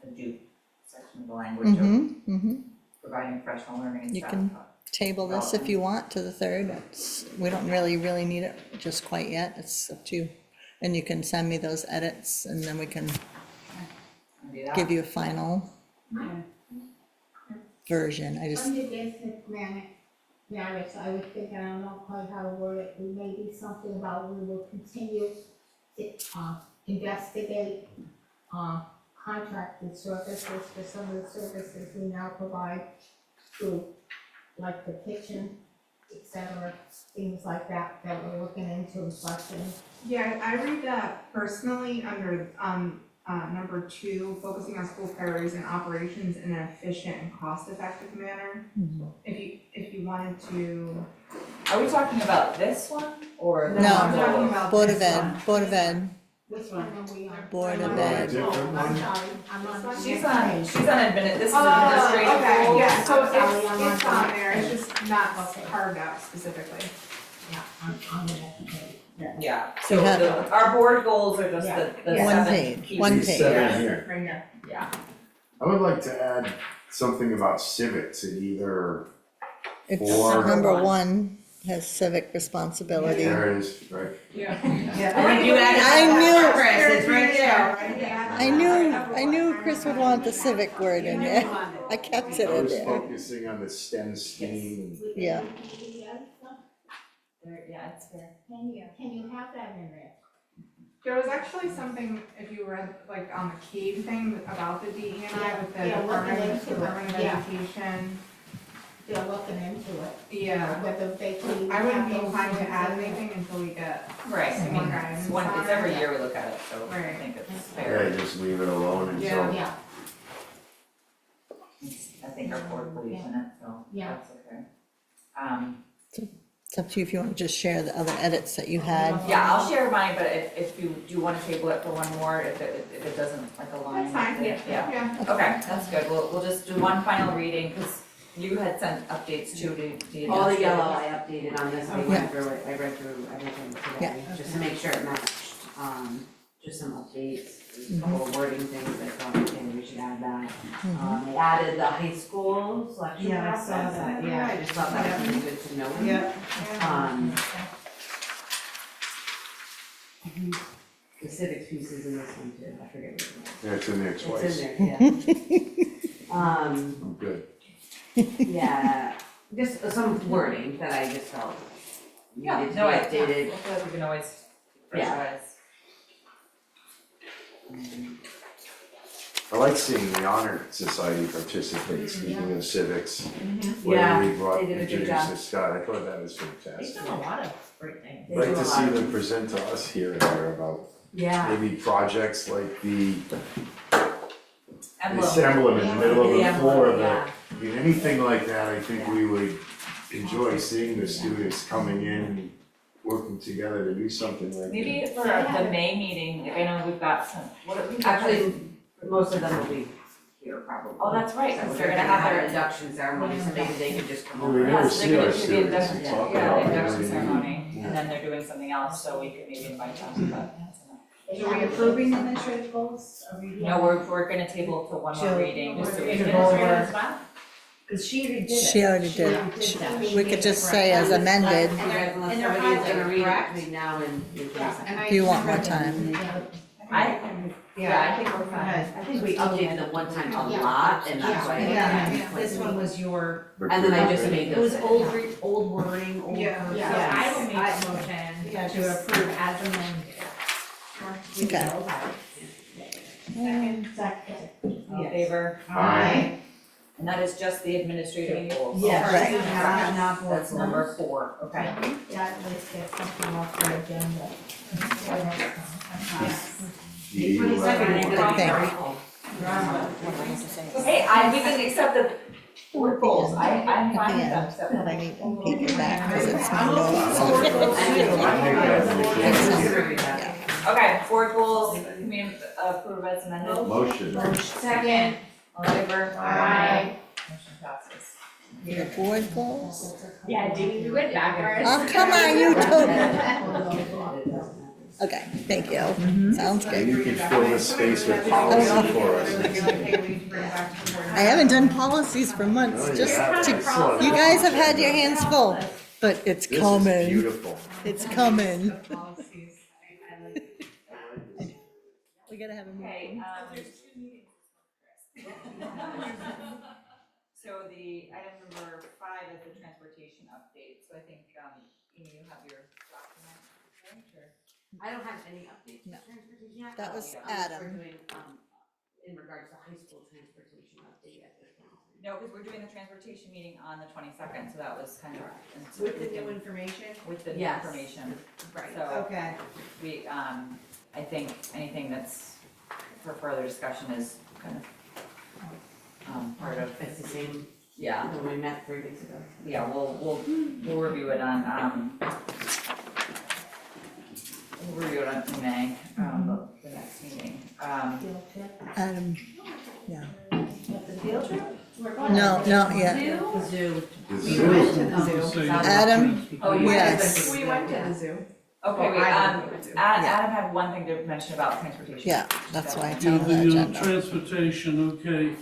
a dupe section of the language of Mm-hmm, mm-hmm. providing professional learning and You stuff. can table this if you want to the 3rd. We don't really need it just quite yet. It's up to you. And you can send me those edits and then we can I'll do that. give you a final version. I just, Under business matters, I was thinking, I don't know quite how to word it, maybe something about we will continue to, investigate, contracted services for some of the services we now provide to, like the kitchen, et cetera, things like that, that we're looking into questioning. Yeah, I read that personally under, number 2, focusing on school priorities and operations in an efficient and cost-effective manner. If you wanted to. Are we talking about this one or? the No. one I'm talking below? about Board this of Ed, one. Board of Ed, Which one are we on? Board of I'm Ed. Different Oh, one? I'm sorry, I'm on. She's on administrative, this is Oh, administrative okay, rules. yeah, so I'm sorry, I'm it's on on that. there, it's just not Okay. carved out specifically. Yeah, I'm the next page. Yeah, You so have- our board goals are just the Yeah. One 7 page, key- one These page. 7 here. Right here. Yeah, I would like to add something about civics in either, It's Or- number 1 has civic responsibility. there it is, right? I think you added I that knew- one, Chris, it's right there. I knew Chris would want the civic word in there. I kept it I in was there. focusing on the STEM scheme. Yeah. yeah, it's fair. Can you have that in there? There was actually something, if you read, like, on the CAVE thing about the DE&I with the Yeah, looking Department into it, Department of yeah. Education. They're looking into it, Yeah, whether they can. I wouldn't be have those inclined to things add in there. anything until we get, Right, I Some more mean, guidance it's one, on it's it. every year we look at it, so I Right. think it's Yeah, fair. just leave it alone until. Yeah. Yeah, I think our board believes in it, so Yeah. that's okay. It's up to you if you want to just share the other edits that you had. Yeah, I'll share mine, but if you do wanna table it for one more, if it doesn't like align that's with fine, it, yeah. yeah. Okay, that's good, we'll just do one final reading, cause you had sent updates too to the. All the administrative. yellow I updated on this, I Yeah. went through it, I read through everything today, just to make sure it matched, just some updates, a couple of wording things, I thought, okay, we should add that. I added the high school selection Yeah, I saw process, that, yeah, I just thought that was really good to know. The civics piece is in this one too, I forget what it was. Yeah, it's in there twice. It's in there, yeah. I'm good. Yeah, just some wording that I just felt Yeah, needed to be no, I updated. feel like we can always Yeah. revise. I like seeing the Honor Society participate, speaking of civics. Yeah, When we brought, they did a good introduced job. this Scott, I thought that was They've fantastic. done a lot of great things. They I'd do like a to see lot. them present to us here and there about Yeah, maybe projects like Emblem. this emblem in the middle of the the floor of emblem, the, yeah, I mean, anything like that, I think we would enjoy seeing the students coming in and working together to do something like that. Maybe for the May meeting, like I know we've got some, what are we? actually, most of them will be here probably. Oh, that's right, So because they're they're gonna have their their, induction ceremony, so maybe they could just come Well, we over. never yes, see they're our gonna do the students, we induction, talk yeah, about the it. induction ceremony, Yeah. and then they're doing something else, so we could maybe invite them, but. Are we approving administrative goals? Are we? No, we're gonna table to one more Chill. reading, just so we To can. go over. Administrative as well? Cause she already did it. She already did already it. did that. We could just say as amended, Unless they're somebody's gonna highlighted, read it correct? between now and June Yeah, 22nd. and I. if you want more time. Yeah, I think we're fine. I think we updated them one time a Yeah. lot, and that's why. Yeah, this one was your, And then I just made it was those. old wording, old. Yeah. person. So I will make I- a motion Yeah, to approve as amended. Okay. Second. All in Yes. favor? Aye. And that is just the administrative goals. Yes, Right. not board That's number 4, okay. Yeah, at least get something off the agenda. You, You're gonna be Okay. very full. Hey, we can accept the board goals, I'm At fine the with them, end, so. but I need to take it back because it's my I notes. think that's the case. Okay, board goals, can we approve as amended? Motion. Second. All in favor? Aye. Motion passes. Your board goals? Yeah, we went backwards. Oh, come on, you two. Okay, thank you. Sounds And good. you can fill this space with policy for us. Really be like, hey, we need to bring it back to the board. I haven't done policies for months, Oh, just yeah, to, excellent. you guys have had your hands full, but it's This is coming. beautiful. It's coming. The policies, I like it. We gotta have a Okay, meeting. there's 2 meetings. So the item number 5 is the transportation update, so I think, Amy, you have your document, right, or? I don't have any updates No. to transportation yet. That was We're Adam. doing, in regards to high school transportation update at this point. No, because we're doing the transportation meeting on the 22nd, so that was kind of. and so With we the new can- information? With the new Yes. information, Right. so Okay. we, I think anything that's for further discussion is kind of, part of, It's the same yeah, when we met 3 weeks ago. yeah, we'll review it on, we'll review it on in May, the next meeting. Yeah. The field trip? No, not yet. The zoo. The We zoo. went to the zoo. Adam, Oh, you Yes. We went to the zoo. Okay, wait, Well, I didn't go to the zoo. Adam had one thing to mention about transportation. yeah, that's why it's Yeah, on the the agenda. transportation, okay.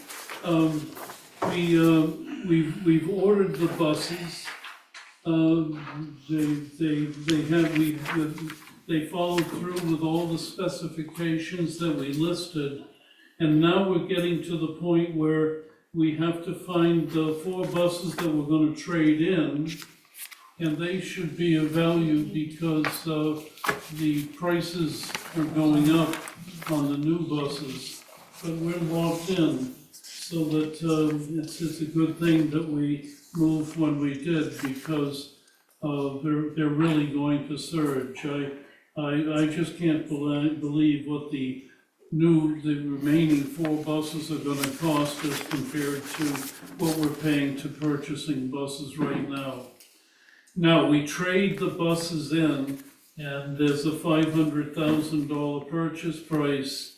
We've ordered the buses. They followed through with all the specifications that we listed. And now we're getting to the point where we have to find the 4 buses that we're gonna trade in. And they should be of value because, the prices are going up on the new buses. But we're locked in, so that, it's a good thing that we moved when we did, because, they're really going to surge. I just can't believe what the remaining 4 buses are gonna cost as compared to what we're paying to purchasing buses right now. Now, we trade the buses in, and there's a $500,000 purchase price.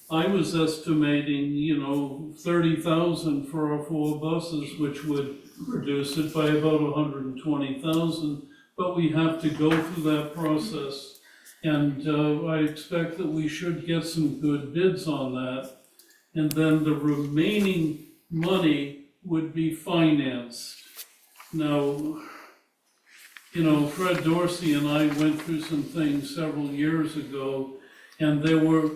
I was estimating, 30,000 for our 4 buses, which would reduce it by about 120,000. But we have to go through that process, and I expect that we should get some good bids on that. And then the remaining money would be financed. Now, Fred Dorsey and I went through some things several years ago, and there were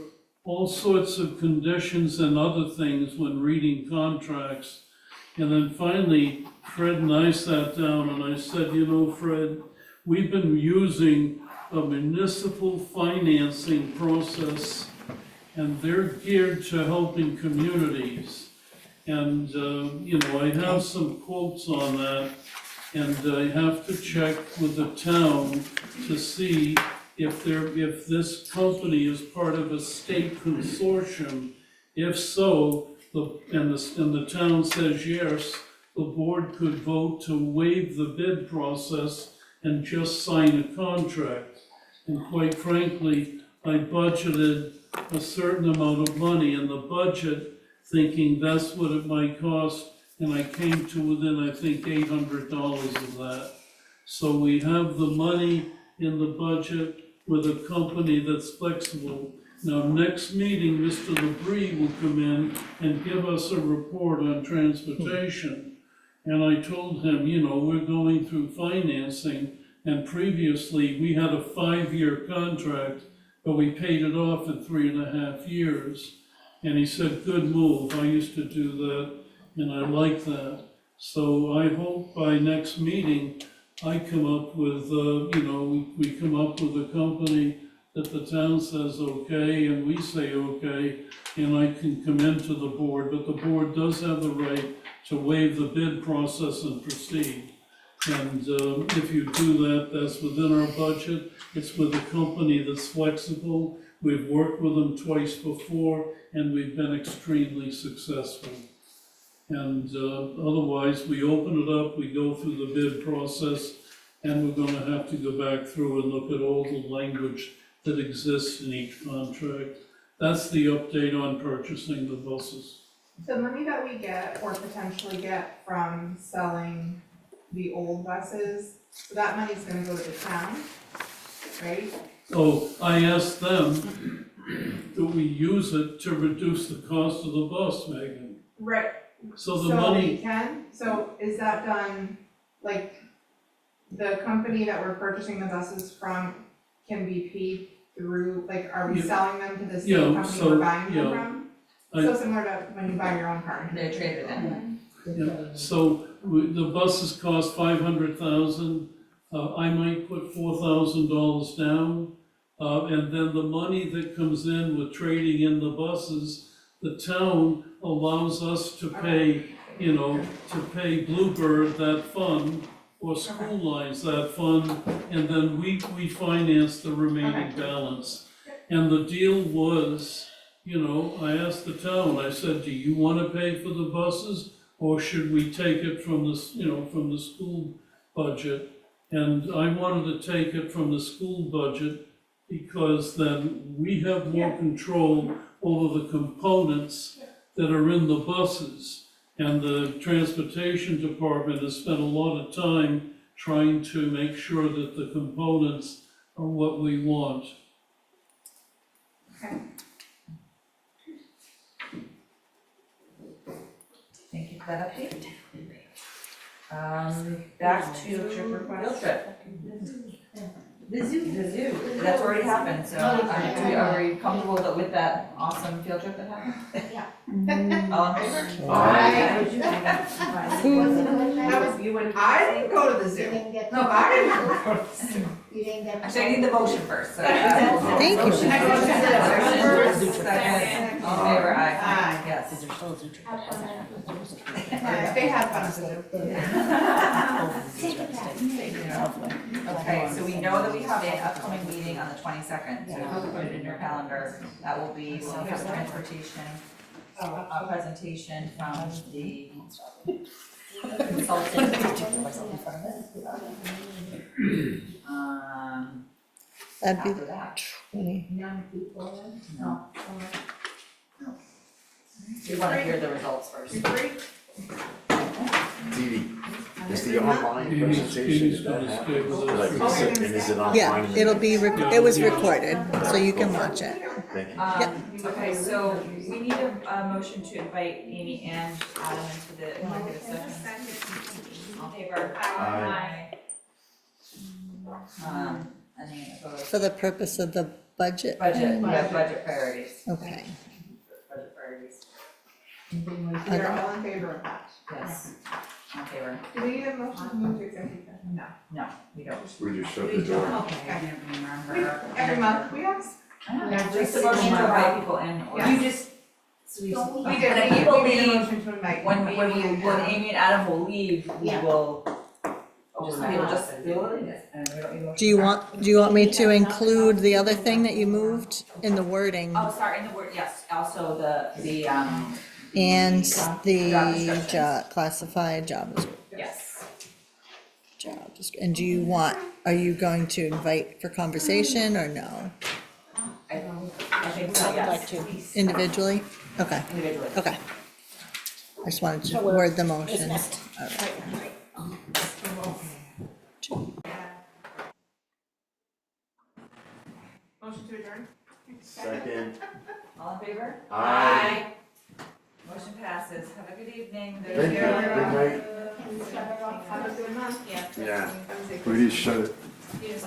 all sorts of conditions and other things when reading contracts. And then finally, Fred and I sat down and I said, Fred, we've been using a municipal financing process, and they're geared to helping communities. And, I have some quotes on that, and I have to check with the town to see if this company is part of a state consortium. If so, and the town says yes, the board could vote to waive the bid process and just sign a contract. And quite frankly, I budgeted a certain amount of money in the budget, thinking that's what it might cost, and I came to within, I think, $800 of that. So we have the money in the budget with a company that's flexible. Now, next meeting, Mr. LeBrie will come in and give us a report on transportation. And I told him, we're going through financing, and previously, we had a 5-year contract, but we paid it off in 3.5 years. And he said, good move, I used to do that, and I like that. So I hope by next meeting, I come up with, we come up with a company that the town says okay, and we say okay, and I can come into the board, but the board does have the right to waive the bid process and proceed. And if you do that, that's within our budget. It's with a company that's flexible. We've worked with them twice before, and we've been extremely successful. And otherwise, we open it up, we go through the bid process, and we're gonna have to go back through and look at all the language that exists in each contract. That's the update on purchasing the buses. The money that we get or potentially get from selling the old buses, so that money's gonna go to the town, right? Oh, I asked them, do we use it to reduce the cost of the bus, Megan? Right, So the so we money, can, so is that done, like, the company that we're purchasing the buses from can be paid through, like, are we Yeah. selling them to the Yeah, same company so, we're buying them yeah. from? I- So similar to when you buy your own car. They're traded in. yeah, so the buses cost 500,000. I might put $4,000 down. And then the money that comes in with trading in the buses, the town allows us to pay, to pay Bluebird that fund, or School Lines that fund, and then we finance the remaining balance. And the deal was, I asked the town, I said, do you wanna pay for the buses? Or should we take it from the, from the school budget? And I wanted to take it from the school budget because then we have more control over the components that are in the buses. And the transportation department has spent a lot of time trying to make sure that the components are what we want. Thank you for that update. Back to field trip. The zoo. That's already happened, so are we comfortable with that awesome field trip that happened? Yeah. All in favor? Aye. That was you and I didn't go to the You zoo. didn't get. No, I didn't go to the zoo. You didn't get. Actually, I need the motion first, so. Thank you. Motion. I go to the zoo. Second, all in favor, aye. Aye. Yes. Is there still a zoo trip? Have fun at the zoo. They had fun at the zoo. Take it back. Okay, so we know that we have an upcoming meeting on the 22nd, so put it in your calendar. That will be surface transportation, a presentation from the consultant. That'd be After that, 20. Young people. no. We wanna hear the results first. You free? Dee Dee, is the online Amy's presentation, is that gonna stay happening? with us. Like, and is it online? Yeah, it'll be, it was recorded, so you can watch it. Thank you. Okay, so we need a motion to invite Amy and Adam into the executive session. All in favor? Aye. Any opposed? For the purpose of the budget, Budget, we have budget priorities. okay. Budget priorities, You're all in favor of that? yes. All in favor? Do we need a motion to move to executive session? No. No, we don't. We just shut the door. Okay, I didn't remember. Every month we ask? Just a motion to invite people in, or Yeah. you just. Don't We we? did, But we people made a leave motion to invite. When Amy when and Adam. Amy and Adam will leave, we Yeah. will. Just We will not just happen. do it, and we don't need a motion. Do you want me to include the other thing that you moved in the wording? Oh, sorry, in the word, yes, also the, And Job the descriptions. classified job, yes. and are you going to invite for conversation or no? I think so, yes, Individually? Okay, individually. okay. I just wanted to So we're word the motion. dismissed. Okay. Motion to adjourn? Second. All in favor? Aye. Motion passes, have a good evening. Thank you, good night. Can we shut it off? Have a good month. Yeah, Have a safe we just shut it. Yes.